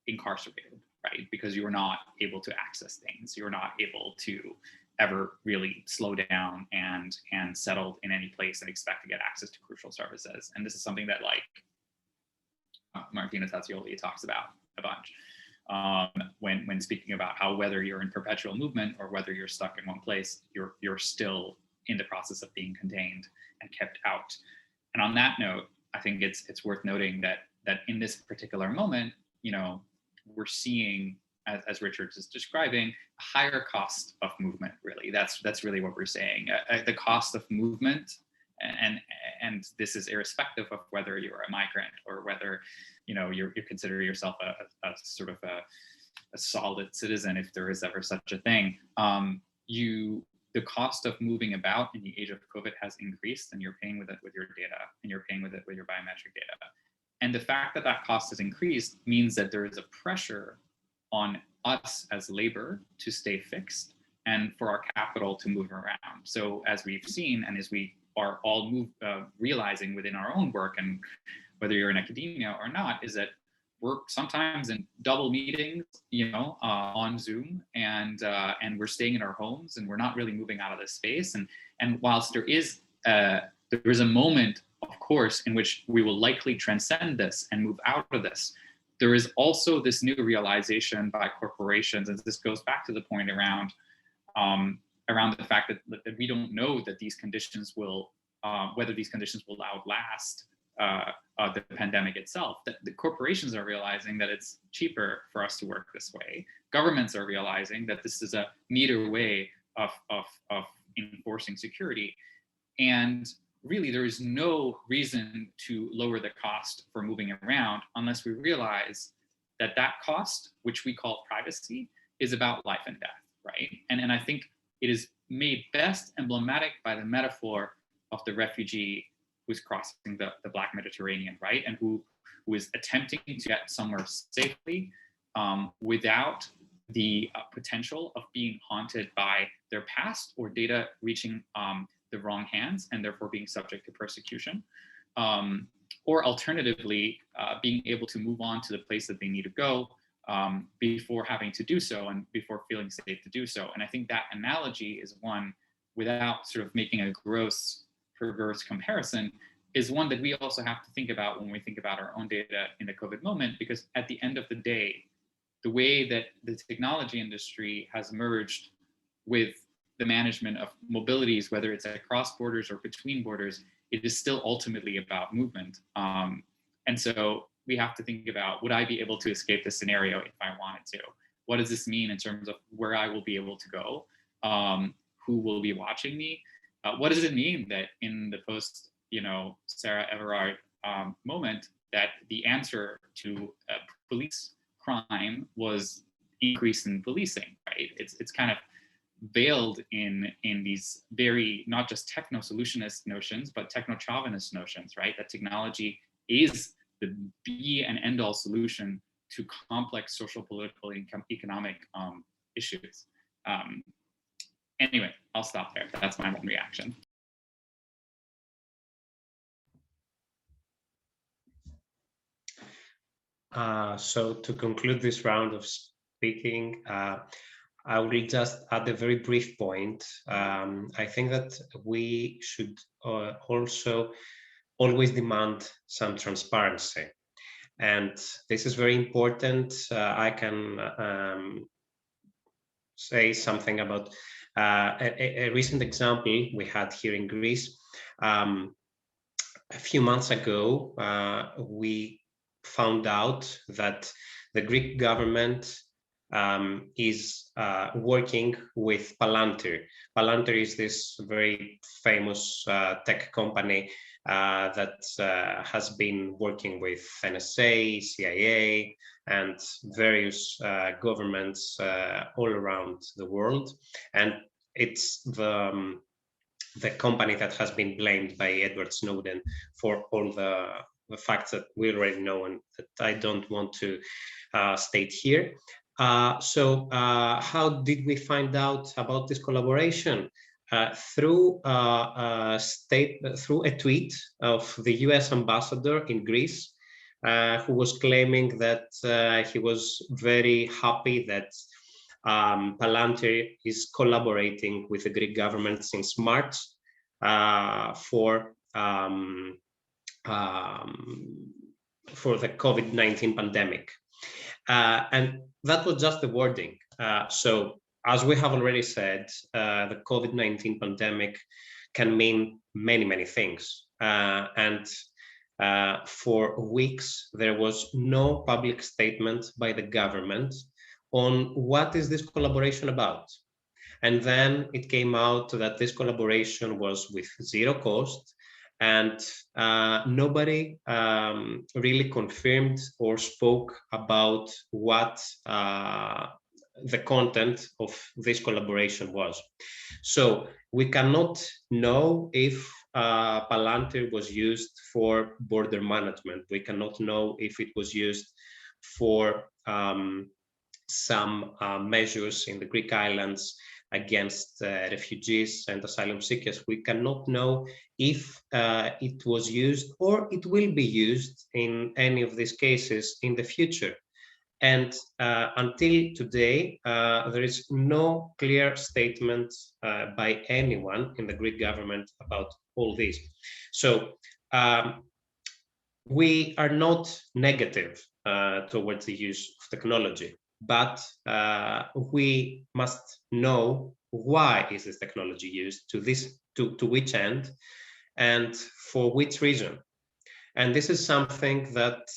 E: incarcerated, right? Because you're not able to access things. You're not able to ever really slow down and settle in any place and expect to get access to crucial services. And this is something that like Martina Tazioli talks about a bunch when speaking about how whether you're in perpetual movement or whether you're stuck in one place, you're still in the process of being contained and kept out. And on that note, I think it's worth noting that in this particular moment, you know, we're seeing, as Richard is describing, a higher cost of movement. Really, that's really what we're saying. The cost of movement, and this is irrespective of whether you're a migrant or whether, you know, you consider yourself a sort of a solid citizen, if there is ever such a thing. The cost of moving about in the age of COVID has increased, and you're paying with it with your data, and you're paying with it with your biometric data. And the fact that that cost has increased means that there is a pressure on us as labor to stay fixed and for our capital to move around. So as we've seen, and as we are all realizing within our own work, and whether you're in academia or not, is that we're sometimes in double meetings, you know, on Zoom, and we're staying in our homes, and we're not really moving out of this space. And whilst there is a moment, of course, in which we will likely transcend this and move out of this, there is also this new realization by corporations, and this goes back to the point around the fact that we don't know that these conditions will, whether these conditions will outlast the pandemic itself. That the corporations are realizing that it's cheaper for us to work this way. Governments are realizing that this is a neater way of enforcing security. And really, there is no reason to lower the cost for moving around unless we realize that that cost, which we call privacy, is about life and death, right? And I think it is made best emblematic by the metaphor of the refugee who's crossing the Black Mediterranean, right? And who is attempting to get somewhere safely without the potential of being haunted by their past or data reaching the wrong hands and therefore being subject to persecution, or alternatively being able to move on to the place that they need to go before having to do so and before feeling safe to do so. And I think that analogy is one, without sort of making a gross, perverse comparison, is one that we also have to think about when we think about our own data in the COVID moment, because at the end of the day, the way that the technology industry has merged with the management of mobilities, whether it's across borders or between borders, it is still ultimately about movement. And so we have to think about, would I be able to escape this scenario if I wanted to? What does this mean in terms of where I will be able to go? Who will be watching me? What does it mean that in the post, Sarah Everard moment, that the answer to police crime was increase in policing, right? It's kind of veiled in these very, not just techno-solutionist notions, but techno-chauvinist notions, right? That technology is the be and end all solution to complex social, political, and economic issues. Anyway, I'll stop there. That's my one reaction.
D: So to conclude this round of speaking, I will just add a very brief point. I think that we should also always demand some transparency. And this is very important. I can say something about a recent example we had here in Greece. A few months ago, we found out that the Greek government is working with Palantir. Palantir is this very famous tech company that has been working with NSA, CIA, and various governments all around the world. And it's the company that has been blamed by Edward Snowden for all the facts that we already know and that I don't want to state here. So how did we find out about this collaboration? Through a tweet of the US ambassador in Greece, who was claiming that he was very happy that Palantir is collaborating with the Greek government since March for the COVID-19 pandemic. And that was just the wording. So as we have already said, the COVID-19 pandemic can mean many, many things. And for weeks, there was no public statement by the government on what is this collaboration about. And then it came out that this collaboration was with zero cost, and nobody really confirmed or spoke about what the content of this collaboration was. So we cannot know if Palantir was used for border management. We cannot know if it was used for some measures in the Greek islands against refugees and asylum seekers. We cannot know if it was used or it will be used in any of these cases in the future. And until today, there is no clear statement by anyone in the Greek government about all this. So we are not negative towards the use of technology, but we must know why is this technology used, to which end, and for which reason. And this is something that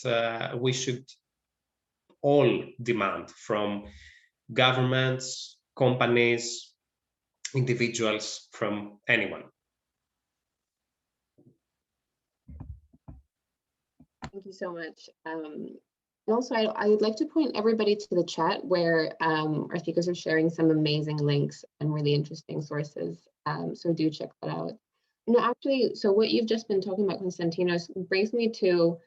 D: we should all demand from governments, companies, individuals, from anyone.
A: Thank you so much. Also, I would like to point everybody to the chat where our speakers are sharing some amazing links and really interesting sources. So do check that out. No, actually, so what you've just been talking about, Konstantinos, brings me to,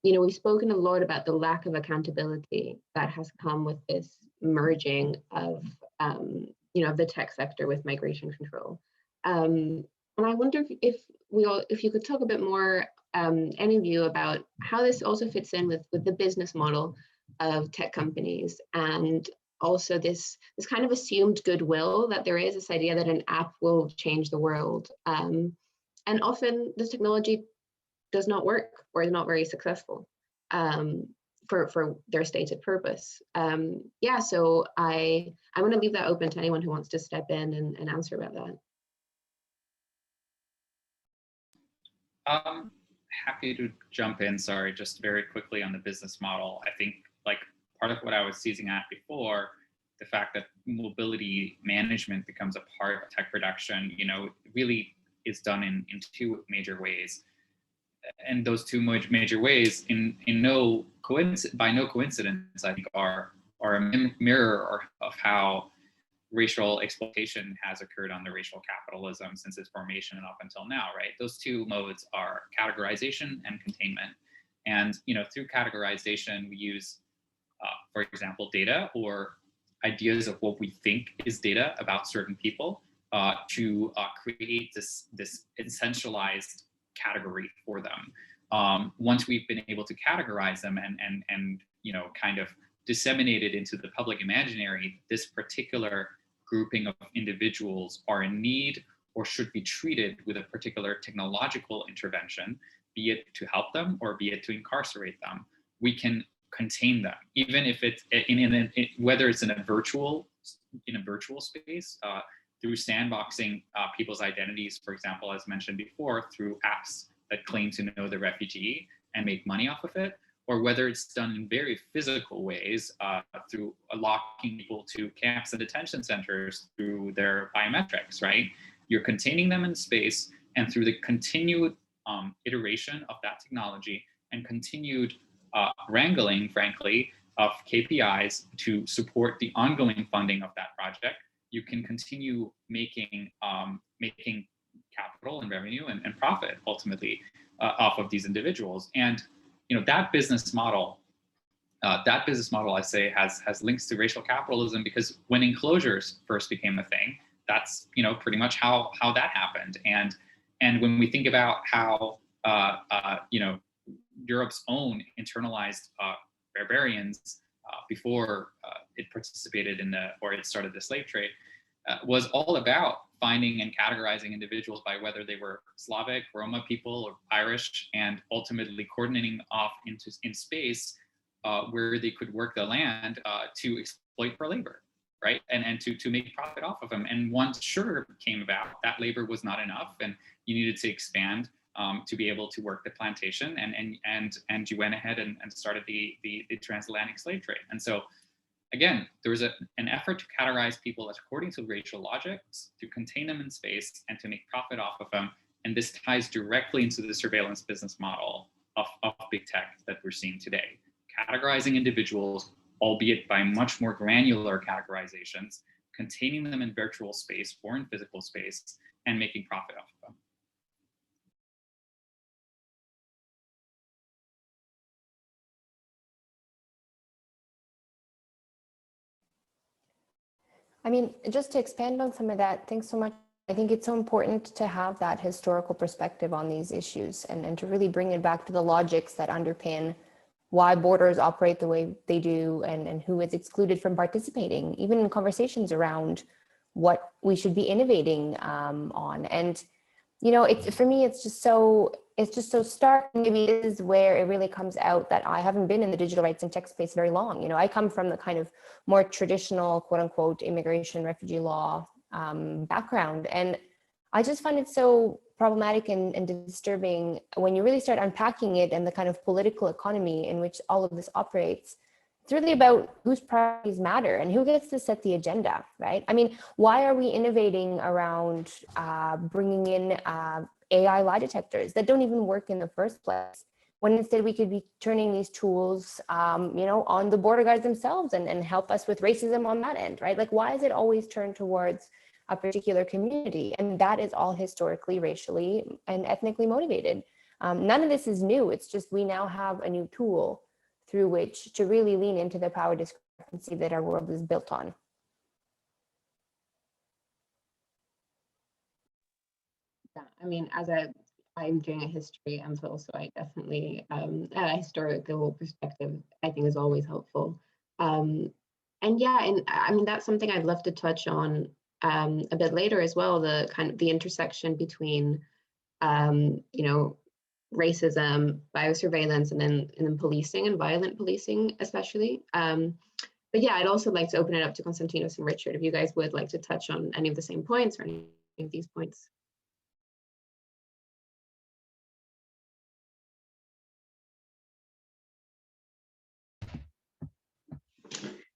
A: we've spoken a lot about the lack of accountability that has come with this merging of, the tech sector with migration control. And I wonder if you could talk a bit more, any of you, about how this also fits in with the business model of tech companies, and also this kind of assumed goodwill that there is this idea that an app will change the world. And often this technology does not work or is not very successful for their stated purpose. So I want to leave that open to anyone who wants to step in and answer about that.
E: Happy to jump in. Sorry, just very quickly on the business model. I think like part of what I was teasing at before, the fact that mobility management becomes a part of tech production, really is done in two major ways. And those two major ways, by no coincidence, I think are a mirror of how racial exploitation has occurred under racial capitalism since its formation and up until now, right? Those two modes are categorization and containment. And through categorization, we use, for example, data or ideas of what we think is data about certain people to create this essentialized category for them. Once we've been able to categorize them and kind of disseminate it into the public imaginary, this particular grouping of individuals are in need or should be treated with a particular technological intervention, be it to help them or be it to incarcerate them. We can contain them, even if it's whether it's in a virtual space, through sandboxing people's identities, for example, as mentioned before, through apps that claim to know the refugee and make money off of it, or whether it's done in very physical ways through locking people to camps and detention centers through their biometrics, right? You're containing them in space, and through the continued iteration of that technology and continued wrangling, frankly, of KPIs to support the ongoing funding of that project, you can continue making capital and revenue and profit ultimately off of these individuals. And that business model, I say, has links to racial capitalism, because when enclosures first became a thing, that's pretty much how that happened. And when we think about how Europe's own internalized barbarians before it participated in it started the slave trade, was all about finding and categorizing individuals by whether they were Slavic, Roma people, or Irish, and ultimately coordinating off in space where they could work the land to exploit for labor, right? And to make profit off of them. And once sugar came about, that labor was not enough, and you needed to expand to be able to work the plantation, and you went ahead and started the transatlantic slave trade. And so, again, there was an effort to categorize people according to racial logics, to contain them in space, and to make profit off of them. And this ties directly into the surveillance business model of big tech that we're seeing today. Categorizing individuals, albeit by much more granular categorizations, containing them in virtual space or in physical space, and making profit off of them.
C: I mean, just to expand on some of that, thanks so much. I think it's so important to have that historical perspective on these issues, and to really bring it back to the logics that underpin why borders operate the way they do, and who is excluded from participating, even in conversations around what we should be innovating on. And for me, it's just so stark. Maybe this is where it really comes out that I haven't been in the digital rights and tech space very long. I come from the kind of more traditional, quote unquote, immigration, refugee law background. And I just find it so problematic and disturbing when you really start unpacking it, and the kind of political economy in which all of this operates. It's really about whose priorities matter and who gets to set the agenda, right? I mean, why are we innovating around bringing in AI lie detectors that don't even work in the first place, when instead we could be turning these tools, on the border guards themselves and help us with racism on that end, right? Like, why is it always turned towards a particular community? And that is all historically, racially, and ethnically motivated. None of this is new. It's just we now have a new tool through which to really lean into the power discrepancy that our world is built on.
A: Yeah, I mean, as I'm doing a history MPhil, so I definitely, a historical perspective, I think, is always helpful. And yeah, and I mean, that's something I'd love to touch on a bit later as well, the kind of the intersection between, racism, biosurveillance, and then policing, and violent policing especially. But yeah, I'd also like to open it up to Konstantinos and Richard, if you guys would like to touch on any of the same points or any of these points.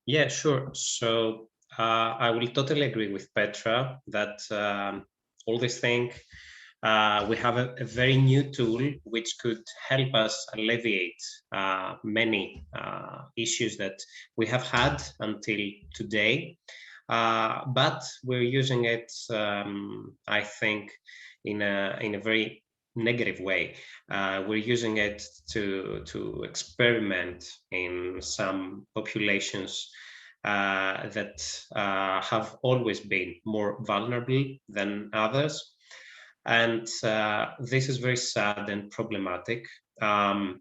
D: Yeah, sure. So I will totally agree with Petra that all this thing, we have a very new tool which could help us alleviate many issues that we have had until today. But we're using it, I think, in a very negative way. We're using it to experiment in some populations that have always been more vulnerable than others. And this is very sad and problematic. And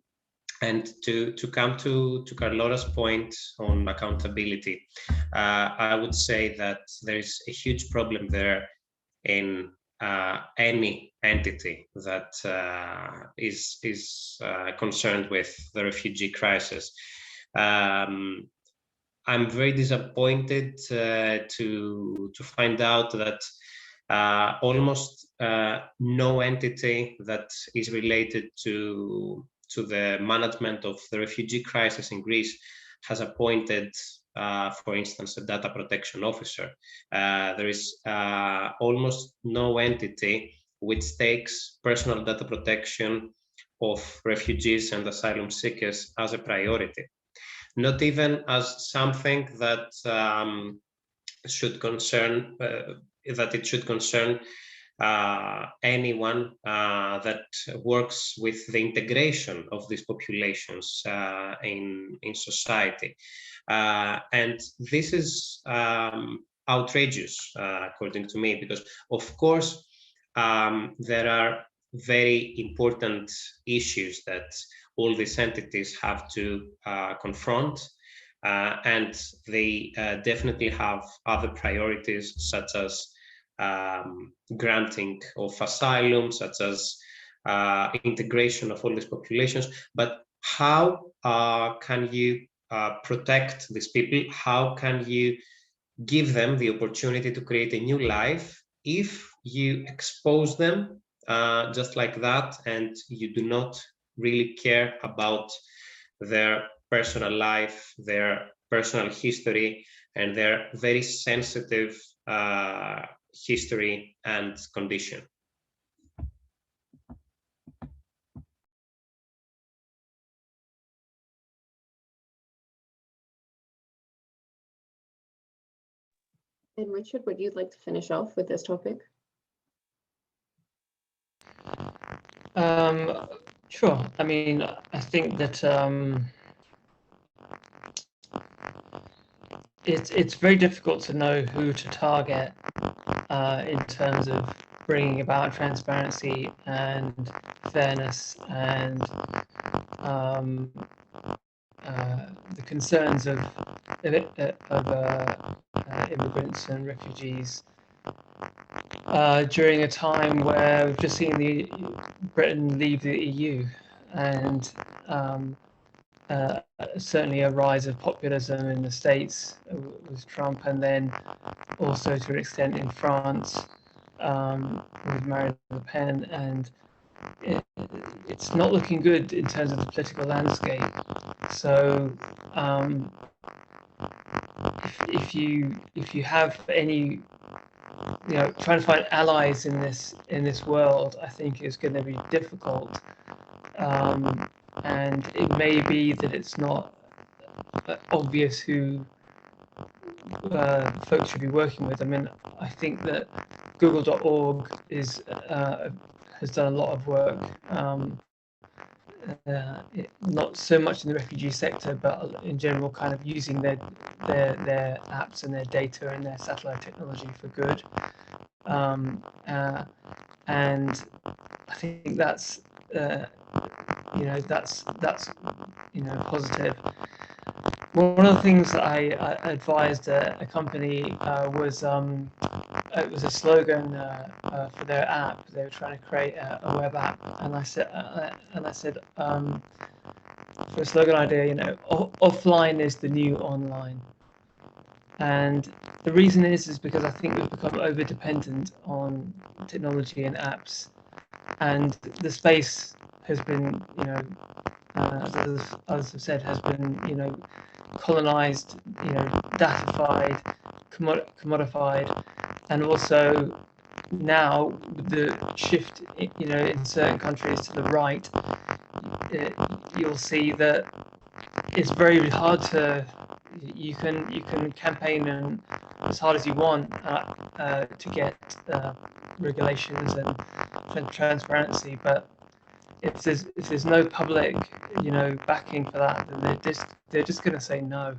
D: to come to Carlota's point on accountability, I would say that there is a huge problem there in any entity that is concerned with the refugee crisis, I'm very disappointed to find out that almost no entity that is related to the management of the refugee crisis in Greece has appointed, for instance, a data protection officer. There is almost no entity which takes personal data protection of refugees and asylum seekers as a priority, not even as something that should concern anyone that works with the integration of these populations in society. And this is outrageous, according to me, because of course there are very important issues that all these entities have to confront, and they definitely have other priorities, such as granting of asylum, such as integration of all these populations. But how can you protect these people? How can you give them the opportunity to create a new life if you expose them just like that, and you do not really care about their personal life, their personal history, and their very sensitive history and condition?
A: And Richard, would you like to finish off with this topic?
B: Sure. I mean, I think that it's very difficult to know who to target in terms of bringing about transparency and fairness and the concerns of immigrants and refugees during a time where we've just seen Britain leave the EU, and certainly a rise of populism in the States with Trump, and then also to an extent in France with Marine Le Pen, and it's not looking good in terms of the political landscape. So if you have any, trying to find allies in this world, I think is going to be difficult, and it may be that it's not obvious who folks should be working with. I mean, I think that Google.org has done a lot of work, not so much in the refugee sector, but in general, kind of using their apps and their data and their satellite technology for good. And I think that's positive. One of the things that I advised a company was it was a slogan for their app. They were trying to create a web app, and I said for a slogan idea, offline is the new online. And the reason is because I think we've become over dependent on technology and apps, and the space has been, as others have said, has been, colonized, datified, commodified, and also now with the shift, in certain countries to the right, you'll see that it's very hard to. You can campaign and as hard as you want to get regulations and transparency, but if there's no public backing for that, then they're just going to say no,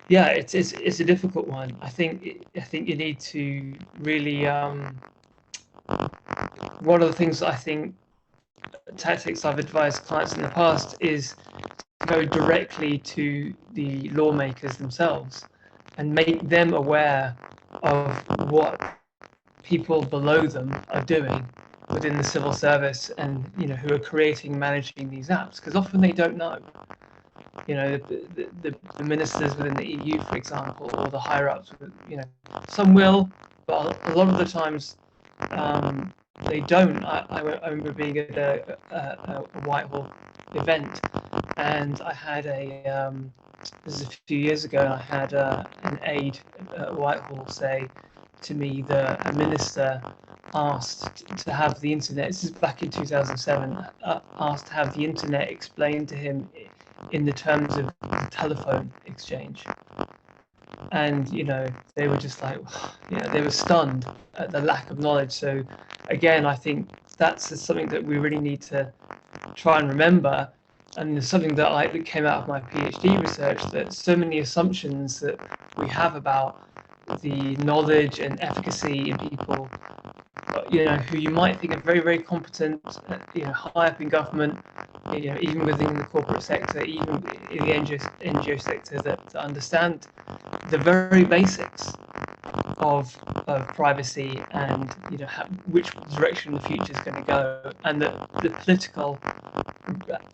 B: it's a difficult one. I think you need to really one of the things I think tactics I've advised clients in the past is to go directly to the lawmakers themselves and make them aware of what people below them are doing, within the civil service, and who are creating and managing these apps, because often they don't know. The ministers within the EU, for example, or the higher ups, some will, but a lot of the times they don't. I remember being at a Whitehall event, and I had this is a few years ago, and I had an aide at Whitehall say to me that a minister asked to have the internet, this is back in 2007, asked to have the internet explained to him in the terms of the telephone exchange. And they were just like, they were stunned at the lack of knowledge. So again, I think that's something that we really need to try and remember. And there's something that came out of my PhD research, that so many assumptions that we have about the knowledge and efficacy in people, who you might think are very, very competent, high up in government, even within the corporate sector, even in the NGO sector, that understand the very basics of privacy, and which direction the future is going to go, and the political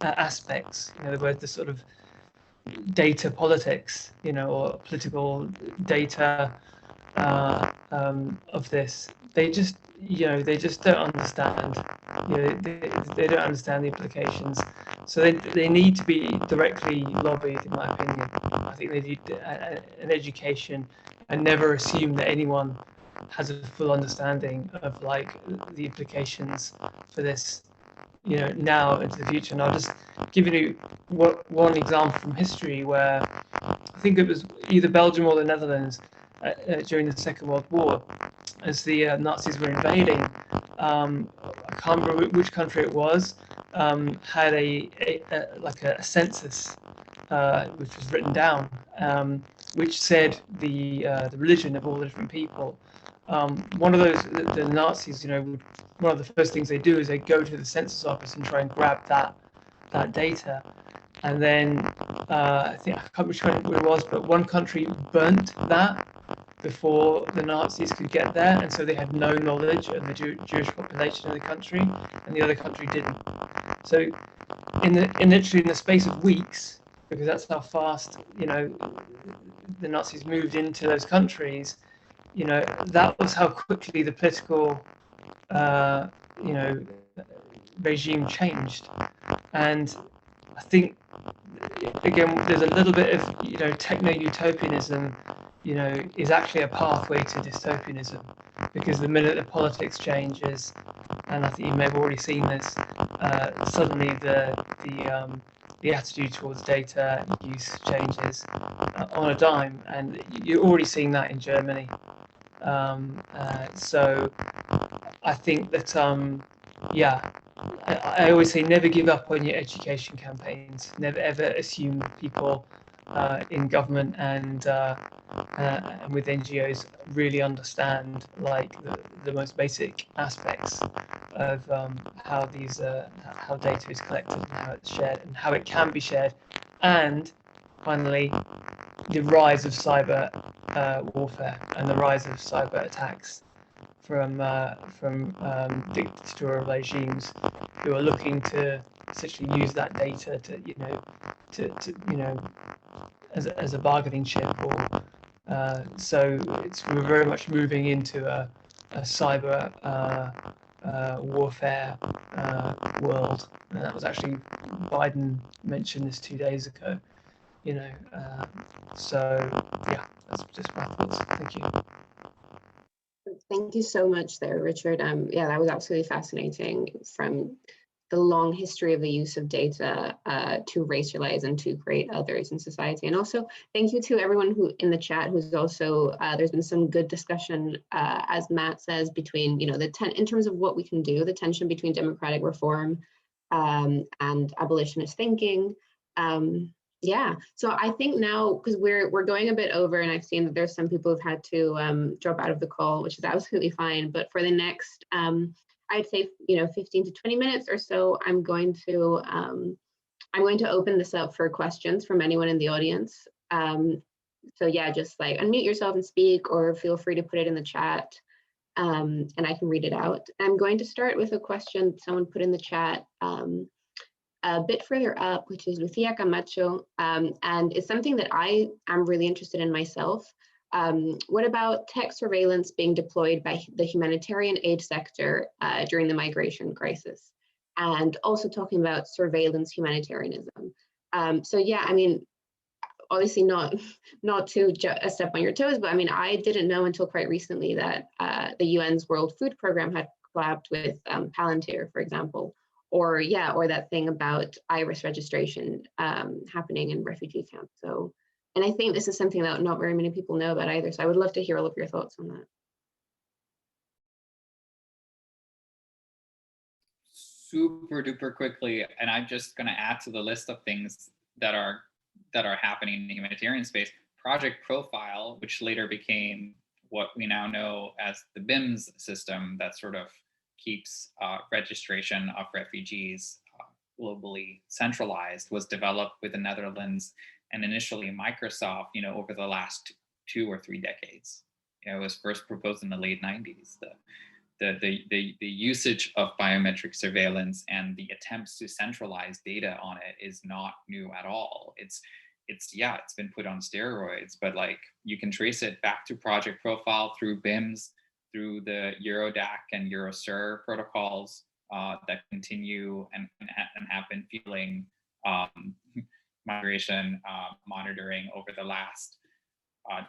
B: aspects, the sort of data politics, or political data of this. They just don't understand. They don't understand the implications. So they need to be directly lobbied, in my opinion. I think they need an education, and never assume that anyone has a full understanding of the implications for this, now into the future. And I'll just give you one example from history, where I think it was either Belgium or the Netherlands during the Second World War, as the Nazis were invading. I can't remember which country it was. Had a census which was written down, which said the religion of all the different people. One of those, the Nazis, one of the first things they do is they go to the census office and try and grab that data. And then I can't remember which country it was, but one country burnt that before the Nazis could get there, and so they had no knowledge of the Jewish population in the country, and the other country didn't. So literally in the space of weeks, because that's how fast the Nazis moved into those countries, that was how quickly the political regime changed. And I think, again, there's a little bit of techno-utopianism is actually a pathway to dystopianism, because the minute the politics changes, and I think you may have already seen this, suddenly the attitude towards data use changes on a dime, and you're already seeing that in Germany. So I think that I always say, never give up on your education campaigns. Never ever assume people in government and with NGOs really understand the most basic aspects of how data is collected, and how it's shared, and how it can be shared. And finally, the rise of cyber warfare and the rise of cyber attacks from dictatorial regimes who are looking to essentially use that data to as a bargaining chip, or so we're very much moving into a cyber warfare world, and that was actually Biden mentioned this 2 days ago. So yeah, that's just my thoughts. Thank you.
A: Thank you so much there, Richard. Yeah, that was absolutely fascinating, from the long history of the use of data to racialize and to create others in society. And also thank you to everyone who in the chat who's also, there's been some good discussion, as Matt says, between, in terms of what we can do, the tension between democratic reform and abolitionist thinking. Yeah, so I think now, because we're going a bit over, and I've seen that there's some people who've had to drop out of the call, which is absolutely fine. But for the next, I'd say 15 to 20 minutes or so, I'm going to open this up for questions from anyone in the audience. So yeah, just unmute yourself and speak, or feel free to put it in the chat. and I can read it out. I'm going to start with a question someone put in the chat a bit further up, which is Lucia Camacho, and it's something that I am really interested in myself. What about tech surveillance being deployed by the humanitarian aid sector during the migration crisis? And also talking about surveillance humanitarianism. So yeah, I mean, obviously not to step on your toes, but I mean, I didn't know until quite recently that the UN's World Food Program had collabed with Palantir, for example, or that thing about iris registration happening in refugee camps. So, and I think this is something that not very many people know about either. So I would love to hear all of your thoughts on that.
E: Super duper quickly, and I'm just going to add to the list of things that are happening in the humanitarian space. Project Profile, which later became what we now know as the BIMS system, that sort of keeps registration of refugees globally centralized, was developed with the Netherlands and initially Microsoft, over the last 2 or 3 decades. It was first proposed in the late 90s. The usage of biometric surveillance and the attempts to centralize data on it is not new at all. It's been put on steroids, but like you can trace it back to Project Profile, through BIMS, through the Eurodac and Eurosur protocols that continue and have been fueling migration monitoring over the last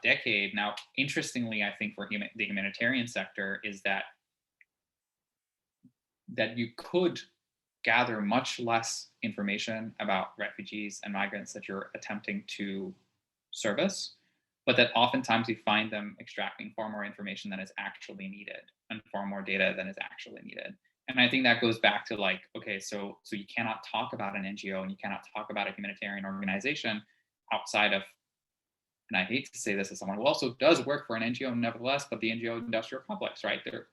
E: decade. Now, interestingly, I think for the humanitarian sector is that you could gather much less information about refugees and migrants that you're attempting to service, but that oftentimes you find them extracting far more information than is actually needed and far more data than is actually needed. And I think that goes back to like, okay, so you cannot talk about an NGO and you cannot talk about a humanitarian organization outside of, and I hate to say this as someone who also does work for an NGO nevertheless, but the NGO industrial complex, right? There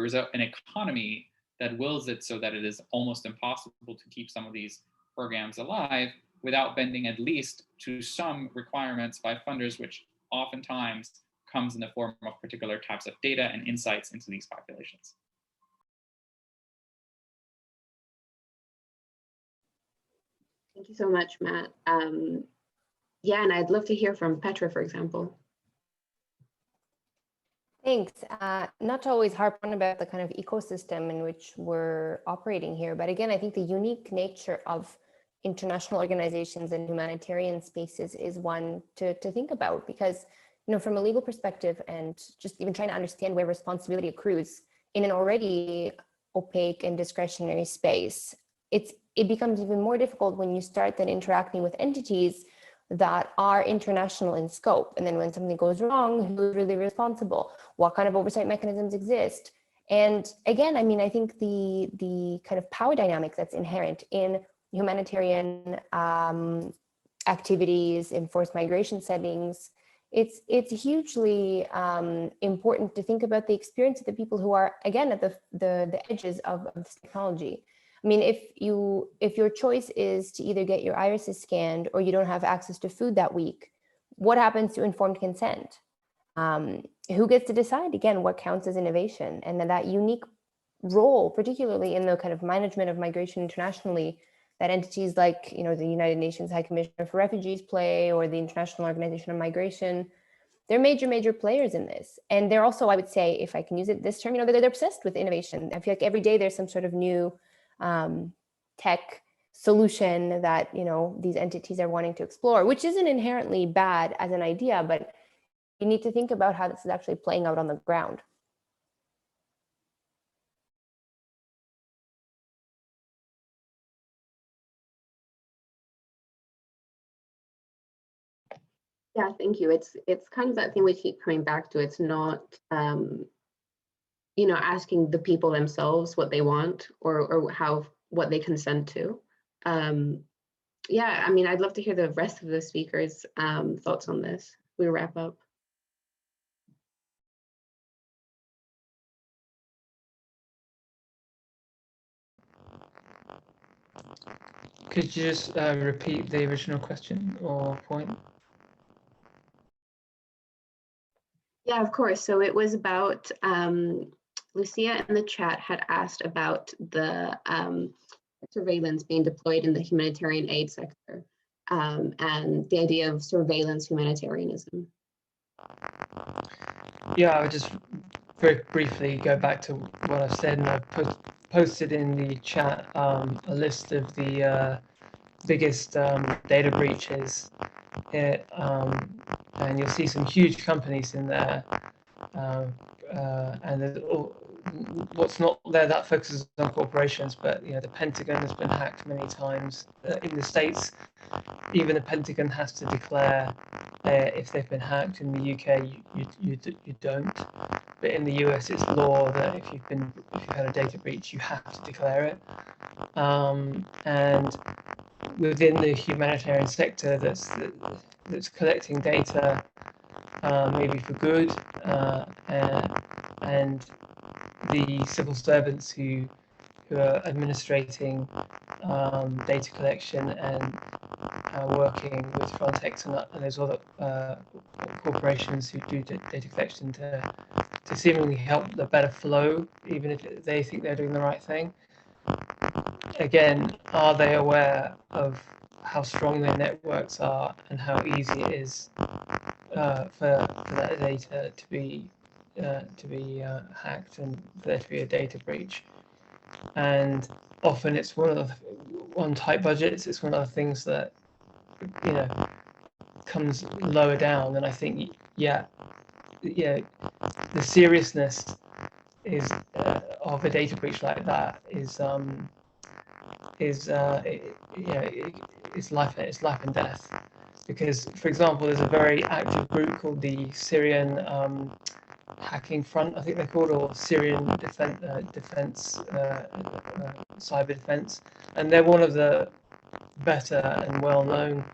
E: is an economy that wills it so that it is almost impossible to keep some of these programs alive without bending at least to some requirements by funders, which oftentimes comes in the form of particular types of data and insights into these populations.
A: Thank you so much, Matt. Yeah, and I'd love to hear from Petra, for example.
C: Thanks. Not to always harp on about the kind of ecosystem in which we're operating here, but again, I think the unique nature of international organizations and humanitarian spaces is one to think about, because from a legal perspective and just even trying to understand where responsibility accrues in an already opaque and discretionary space, it becomes even more difficult when you start then interacting with entities that are international in scope. And then when something goes wrong, who's really responsible? What kind of oversight mechanisms exist? And again, I mean, I think the kind of power dynamic that's inherent in humanitarian activities, in forced migration settings, it's hugely important to think about the experience of the people who are, again, at the edges of this technology. I mean, if your choice is to either get your irises scanned or you don't have access to food that week, what happens to informed consent? Who gets to decide, again, what counts as innovation? And that unique role, particularly in the kind of management of migration internationally, that entities like, the United Nations High Commissioner for Refugees play, or the International Organization on Migration, they're major players in this. And they're also, I would say, if I can use this term, they're obsessed with innovation. I feel like every day there's some sort of new tech solution that these entities are wanting to explore, which isn't inherently bad as an idea, but you need to think about how this is actually playing out on the ground.
A: Yeah, thank you. It's kind of that thing we keep coming back to. It's not asking the people themselves what they want or what they consent to. Yeah, I mean, I'd love to hear the rest of the speakers' thoughts on this. We wrap up.
B: Could you just repeat the original question or point?
A: Yeah, of course. So it was about, Lucia in the chat had asked about the surveillance being deployed in the humanitarian aid sector, and the idea of surveillance humanitarianism.
B: Yeah, I would just very briefly go back to what I've said, and I've posted in the chat a list of the biggest data breaches, and you'll see some huge companies in there, and there's what's not there that focuses on corporations, but the Pentagon has been hacked many times. In the States, even the Pentagon has to declare if they've been hacked. In the UK, you don't. But in the US, it's law that if you've had a data breach, you have to declare it. And within the humanitarian sector, that's collecting data, maybe for good, and the civil servants who are administrating data collection and working with Frontex and those other corporations who do data collection to seemingly help the better flow, even if they think they're doing the right thing. Again, are they aware of how strong their networks are and how easy it is for that data to be hacked and for there to be a data breach? And often it's on tight budgets, it's one of the things that comes lower down. And I think the seriousness is of a data breach like that is life and death. Because, for example, there's a very active group called the Syrian Hacking Front, I think they're called, or Syrian Defense Cyber Defense, and they're one of the better and well-known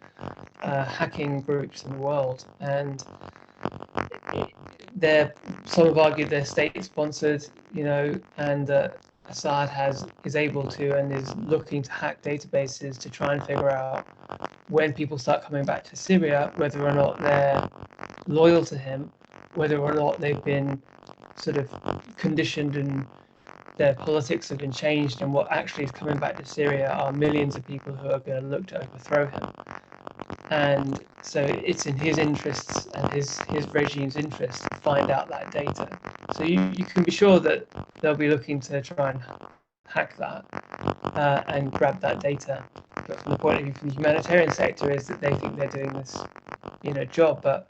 B: hacking groups in the world. And some have argued they're state-sponsored, and Assad is able to and is looking to hack databases to try and figure out when people start coming back to Syria, whether or not they're loyal to him, whether or not they've been sort of conditioned and their politics have been changed, and what actually is coming back to Syria are millions of people who are going to look to overthrow him. And so it's in his interests and his regime's interests to find out that data. So you can be sure that they'll be looking to try and hack that and grab that data. But from the point of view from the humanitarian sector is that they think they're doing this, job. But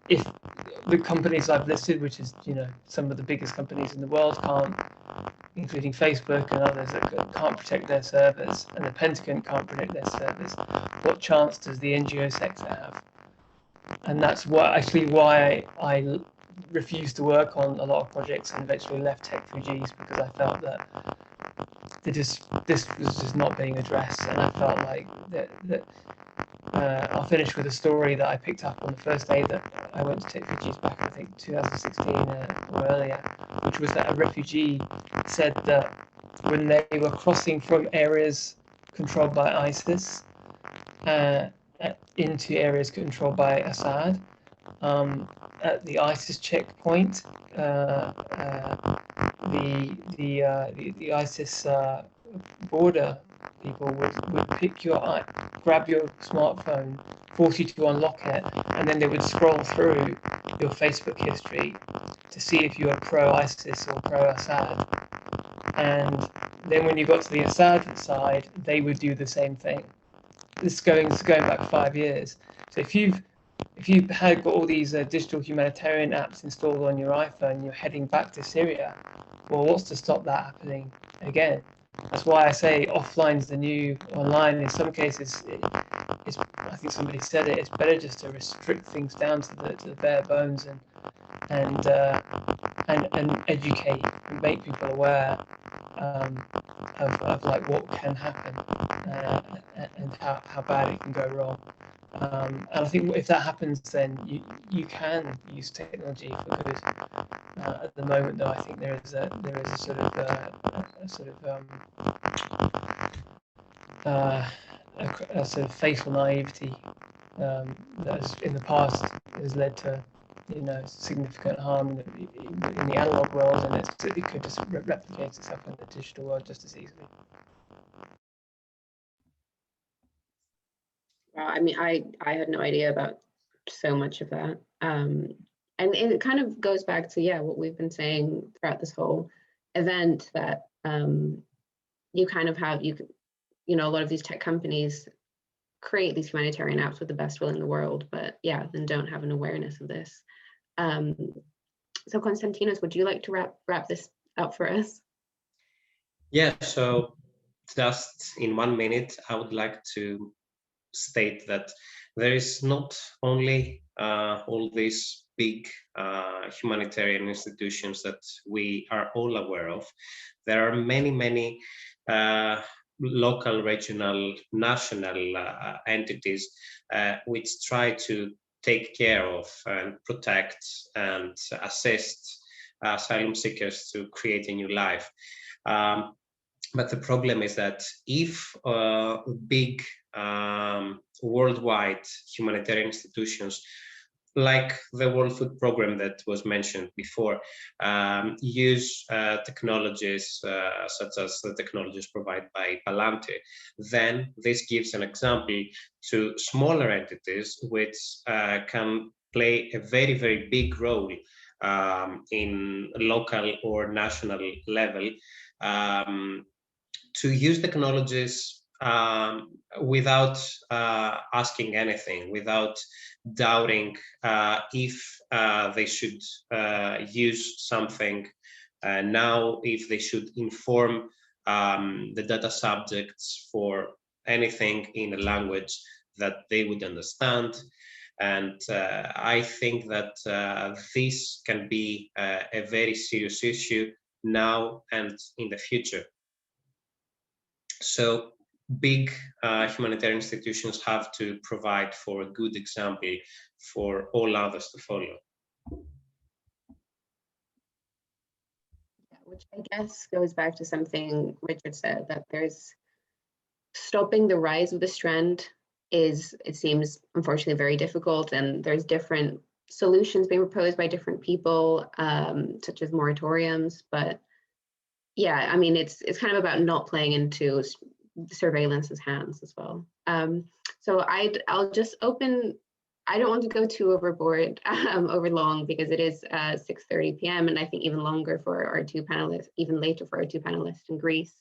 B: if the companies I've listed, which is, some of the biggest companies in the world, can't, including Facebook and others, that can't protect their servers, and the Pentagon can't protect their servers, what chance does the NGO sector have? And that's why I refused to work on a lot of projects and eventually left Tech Refugees, because I felt that this was just not being addressed, and I felt like that I'll finish with a story that I picked up on the first day that I went to Tech Refugees back, I think 2016 or earlier, which was that a refugee said that when they were crossing from areas controlled by ISIS into areas controlled by Assad, at the ISIS checkpoint, the ISIS border people would grab your smartphone, force you to unlock it, and then they would scroll through your Facebook history to see if you were pro-ISIS or pro-Assad. And then when you got to the Assad side, they would do the same thing. This is going back 5 years. So if you've got all these digital humanitarian apps installed on your iPhone, you're heading back to Syria, well, what's to stop that happening again? That's why I say offline's the new online. In some cases, I think somebody said it's better just to restrict things down to the bare bones and educate and make people aware of like what can happen and how bad it can go wrong. And I think if that happens, then you can use technology for good. At the moment, though, I think there is a sort of fatal naivety that has, in the past, has led to significant harm in the analog world, and it could just replicate itself in the digital world just as easily.
A: Wow, I mean, I had no idea about so much of that. And it kind of goes back to, what we've been saying throughout this whole event, that you kind of have, a lot of these tech companies create these humanitarian apps with the best will in the world, but then don't have an awareness of this. So Konstantinos, would you like to wrap this up for us?
D: Yeah, so just in 1 minute, I would like to state that there is not only all these big humanitarian institutions that we are all aware of. There are many, many local, regional, national entities which try to take care of and protect and assist asylum seekers to create a new life. But the problem is that if big worldwide humanitarian institutions like the World Food Programme that was mentioned before use technologies such as the technologies provided by Palantir, then this gives an example to smaller entities which can play a very, very big role in local or national level to use technologies without asking anything, without doubting if they should use something now, if they should inform the data subjects for anything in a language that they would understand. And I think that this can be a very serious issue now and in the future. So big humanitarian institutions have to provide for a good example for all others to follow.
A: Which I guess goes back to something Richard said, that there's stopping the rise of this trend is, it seems, unfortunately very difficult, and there's different solutions being proposed by different people, such as moratoriums, but I mean, it's kind of about not playing into surveillance's hands as well. So I'll just open. I don't want to go too overboard over long, because it is 6:30 p.m. and I think even longer for our two panelists, even later for our two panelists in Greece.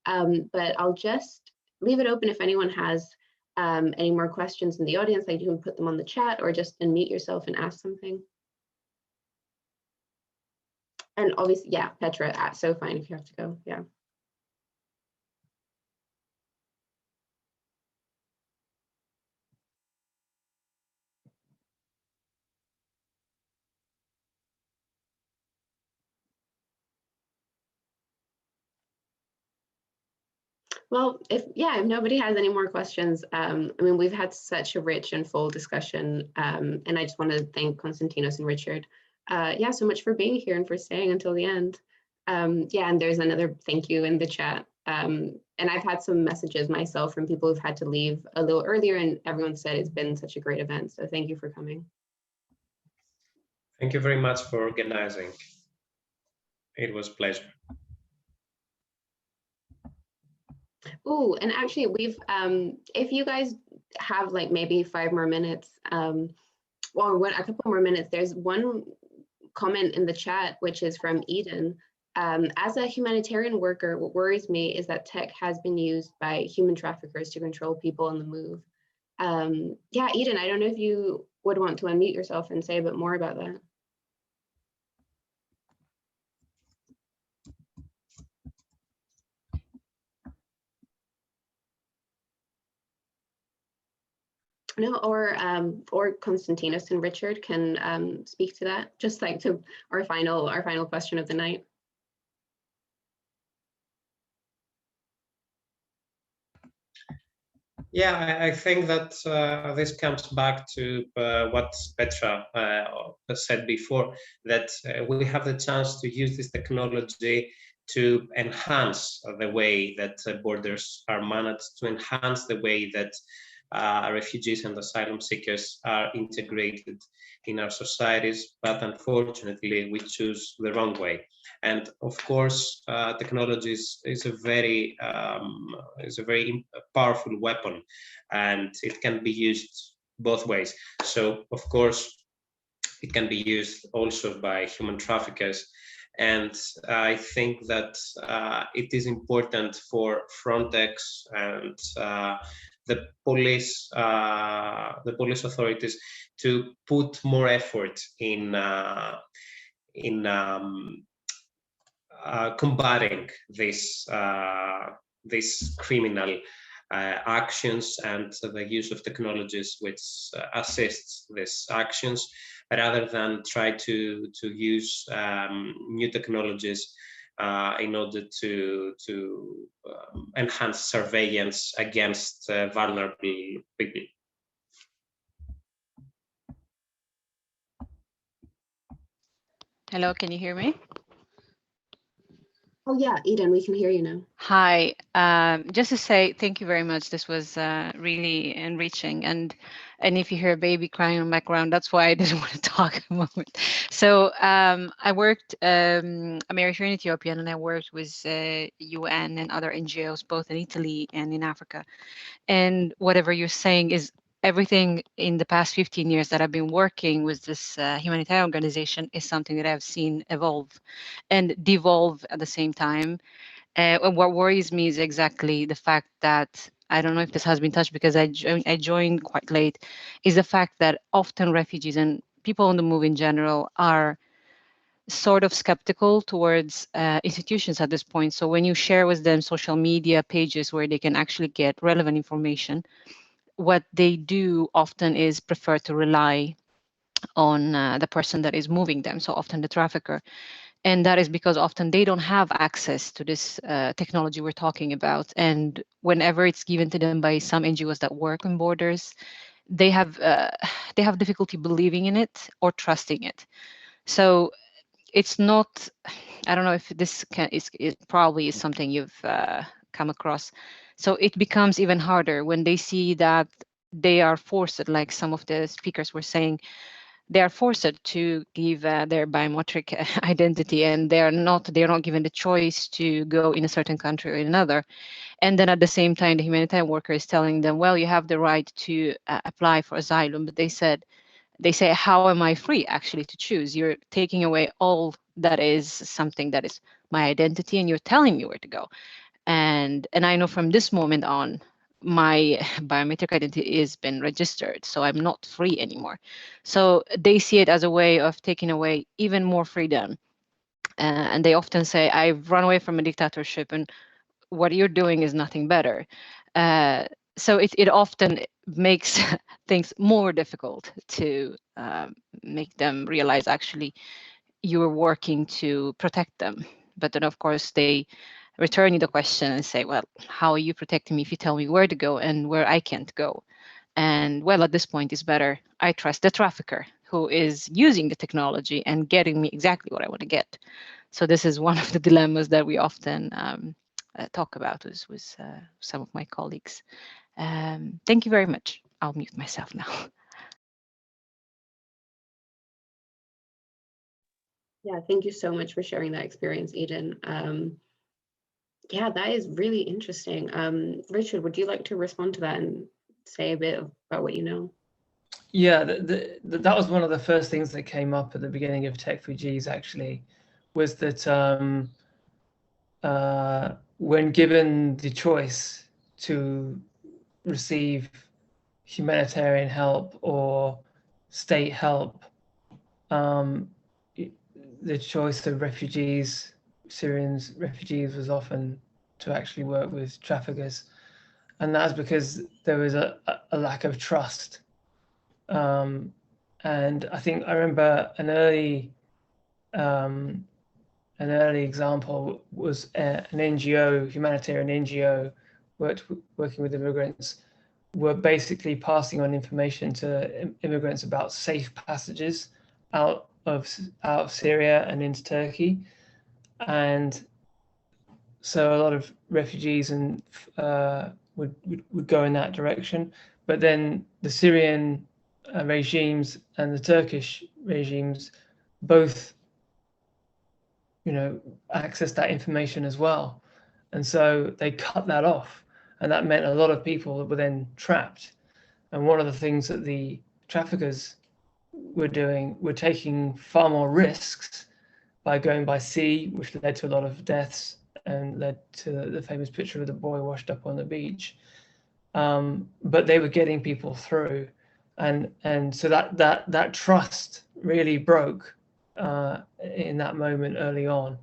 A: But I'll just leave it open if anyone has any more questions in the audience. Like, you can put them on the chat or just unmute yourself and ask something. And obviously, Petra, so fine if you have to go, Well, if nobody has any more questions, I mean, we've had such a rich and full discussion, and I just want to thank Konstantinos and Richard, so much for being here and for staying until the end. And there's another thank you in the chat. And I've had some messages myself from people who've had to leave a little earlier, and everyone said it's been such a great event. So thank you for coming.
D: Thank you very much for organizing. It was a pleasure.
A: Oh, and actually we've, if you guys have like maybe 5 more minutes, or a couple more minutes, there's one comment in the chat, which is from Eden. As a humanitarian worker, what worries me is that tech has been used by human traffickers to control people on the move. Eden, I don't know if you would want to unmute yourself and say a bit more about that. No, or Konstantinos and Richard can speak to that, just like to our final question of the night.
D: Yeah, I think that this comes back to what Petra said before, that we have the chance to use this technology to enhance the way that borders are managed, to enhance the way that refugees and asylum seekers are integrated in our societies, but unfortunately we choose the wrong way. And of course, technology is a very powerful weapon, and it can be used both ways. So of course, it can be used also by human traffickers. And I think that it is important for Frontex and the police authorities to put more effort in combating this criminal actions and the use of technologies which assists these actions, rather than try to use new technologies in order to enhance surveillance against vulnerable people.
F: Hello, can you hear me?
A: Oh yeah, Eden, we can hear you now.
F: Hi, just to say thank you very much. This was really enriching, and if you hear a baby crying in the background, that's why I didn't want to talk at the moment. So I worked, I'm here in Ethiopia, and I worked with UN and other NGOs, both in Italy and in Africa. And whatever you're saying is everything in the past 15 years that I've been working with this humanitarian organization is something that I've seen evolve and devolve at the same time. And what worries me is exactly the fact that, I don't know if this has been touched because I joined quite late, is the fact that often refugees and people on the move in general are sort of skeptical towards institutions at this point. So when you share with them social media pages where they can actually get relevant information, what they do often is prefer to rely on the person that is moving them, so often the trafficker. And that is because often they don't have access to this technology we're talking about. And whenever it's given to them by some NGOs that work on borders, they have difficulty believing in it or trusting it. So it's not, I don't know if this it probably is something you've come across. So it becomes even harder when they see that they are forced, like some of the speakers were saying, they are forced to give their biometric identity, and they're not given the choice to go in a certain country or another. And then at the same time, the humanitarian worker is telling them, well, you have the right to apply for asylum, but they say, how am I free actually to choose? You're taking away all that is something that is my identity, and you're telling me where to go. And I know from this moment on, my biometric identity has been registered, so I'm not free anymore. So they see it as a way of taking away even more freedom. And they often say, I've run away from a dictatorship, and what you're doing is nothing better. So it often makes things more difficult to make them realize actually you're working to protect them. But then, of course, they return you the question and say, well, how are you protecting me if you tell me where to go and where I can't go? And well, at this point, it's better I trust the trafficker who is using the technology and getting me exactly what I want to get. So this is one of the dilemmas that we often talk about with some of my colleagues. Thank you very much. I'll mute myself now.
A: Yeah, thank you so much for sharing that experience, Eden. Yeah, that is really interesting. Richard, would you like to respond to that and say a bit about what you know?
B: Yeah, that was one of the first things that came up at the beginning of Tech4Gs, actually, was that when given the choice to receive humanitarian help or state help, the choice of Syrian refugees was often to actually work with traffickers. And that's because there was a lack of trust. And I think I remember an early example was an NGO, humanitarian NGO, working with immigrants, were basically passing on information to immigrants about safe passages out of Syria and into Turkey. And so a lot of refugees and would go in that direction. but then the Syrian regimes and the Turkish regimes both, access that information as well. And so they cut that off. And that meant a lot of people were then trapped. And one of the things that the traffickers were doing were taking far more risks by going by sea, which led to a lot of deaths and led to the famous picture of the boy washed up on the beach. But they were getting people through. And so that trust really broke in that moment early on,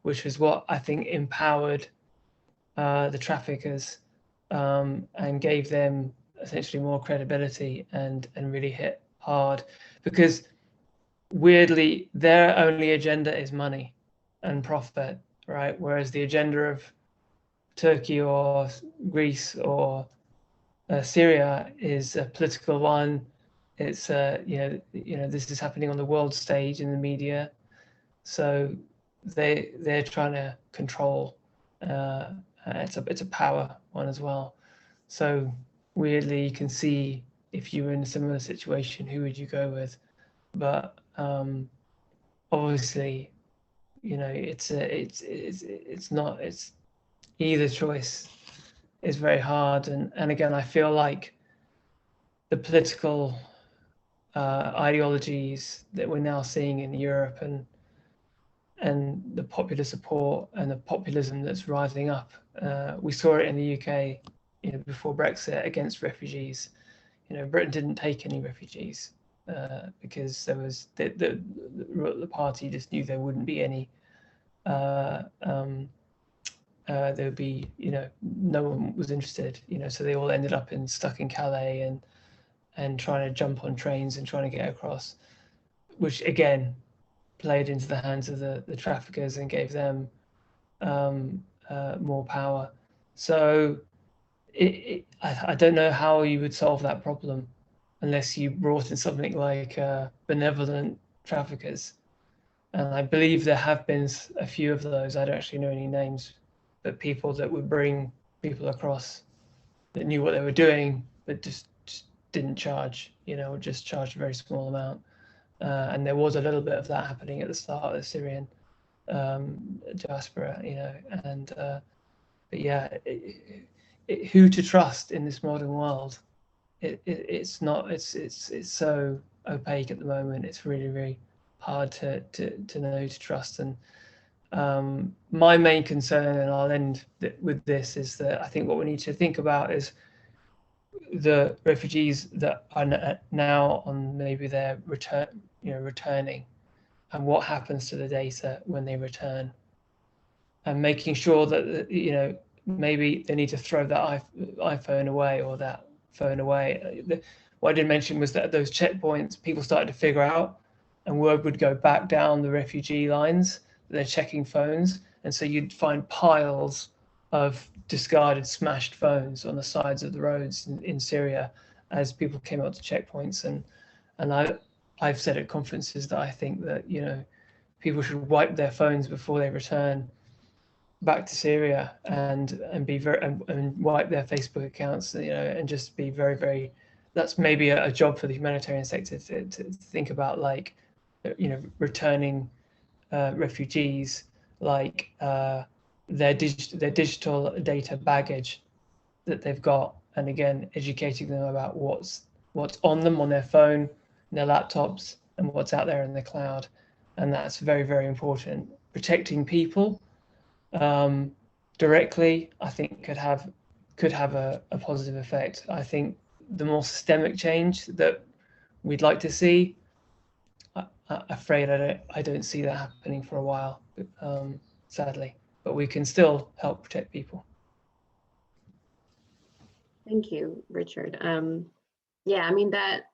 B: which is what I think empowered the traffickers and gave them essentially more credibility and really hit hard, because weirdly their only agenda is money and profit, right? Whereas the agenda of Turkey or Greece or Syria is a political one. It's this is happening on the world stage in the media, so they're trying to control. It's a power one as well. So weirdly, you can see if you were in a similar situation, who would you go with? But obviously, it's either choice is very hard. And again, I feel like the political ideologies that we're now seeing in Europe and the popular support and the populism that's rising up. We saw it in the UK, before Brexit, against refugees. Britain didn't take any refugees because there was the party just knew there wouldn't be any. There would be, no one was interested. So they all ended up stuck in Calais and trying to jump on trains and trying to get across, which again played into the hands of the traffickers and gave them more power. So I don't know how you would solve that problem unless you brought in something like benevolent traffickers. And I believe there have been a few of those. I don't actually know any names, but people that would bring people across that knew what they were doing, but just didn't charge, or just charged a very small amount. And there was a little bit of that happening at the start of the Syrian diaspora, but yeah, who to trust in this modern world? It's so opaque at the moment. It's really, really hard to know who to trust. And my main concern, and I'll end with this, is that I think what we need to think about is the refugees that are now on maybe their returning, and what happens to the data when they return, and making sure that maybe they need to throw that iPhone away or that phone away. What I did mention was that at those checkpoints, people started to figure out, and word would go back down the refugee lines that they're checking phones, and so you'd find piles of discarded, smashed phones on the sides of the roads in Syria as people came up to checkpoints. And I've said at conferences that I think that people should wipe their phones before they return back to Syria and be and wipe their Facebook accounts, and just be very, very. That's maybe a job for the humanitarian sector to think about, like, returning refugees, like their digital data baggage that they've got, and again educating them about what's on them, on their phone, their laptops, and what's out there in the cloud. And that's very, very important. Protecting people directly, I think could have a positive effect. I think the more systemic change that we'd like to see, I'm afraid I don't see that happening for a while, sadly. But we can still help protect people.
A: Thank you, Richard. Yeah, I mean, that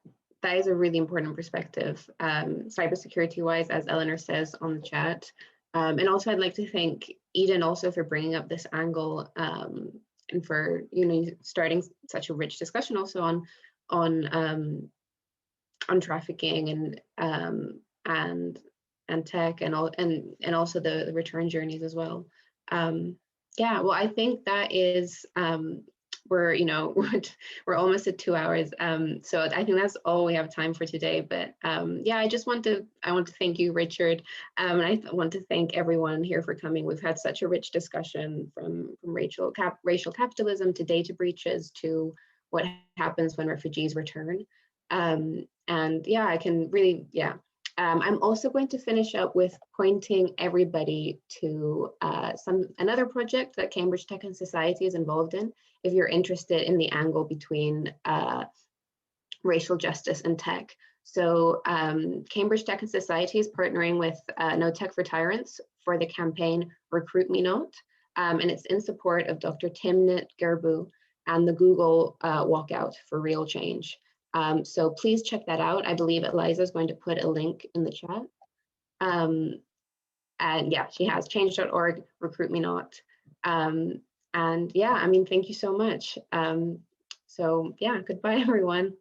A: is a really important perspective, cybersecurity-wise, as Eleanor says on the chat. And also, I'd like to thank Eden also for bringing up this angle, and for starting such a rich discussion also on trafficking and tech and also the return journeys as well. Yeah, well, I think that is we're, you know, we're almost at 2 hours. So I think that's all we have time for today. But yeah, I want to thank you, Richard. And I want to thank everyone here for coming. We've had such a rich discussion from racial capitalism to data breaches to what happens when refugees return. And yeah, I can really, yeah. I'm also going to finish up with pointing everybody to another project that Cambridge Tech and Society is involved in, if you're interested in the angle between racial justice and tech. So Cambridge Tech and Society is partnering with No Tech for Tyrants for the campaign Recruit Me Not, and it's in support of Dr. Timnit Gebru and the Google walkout for real change. So please check that out. I believe Eliza is going to put a link in the chat. And yeah, she has change.org, Recruit Me Not. And yeah, I mean, thank you so much. So yeah, goodbye, everyone.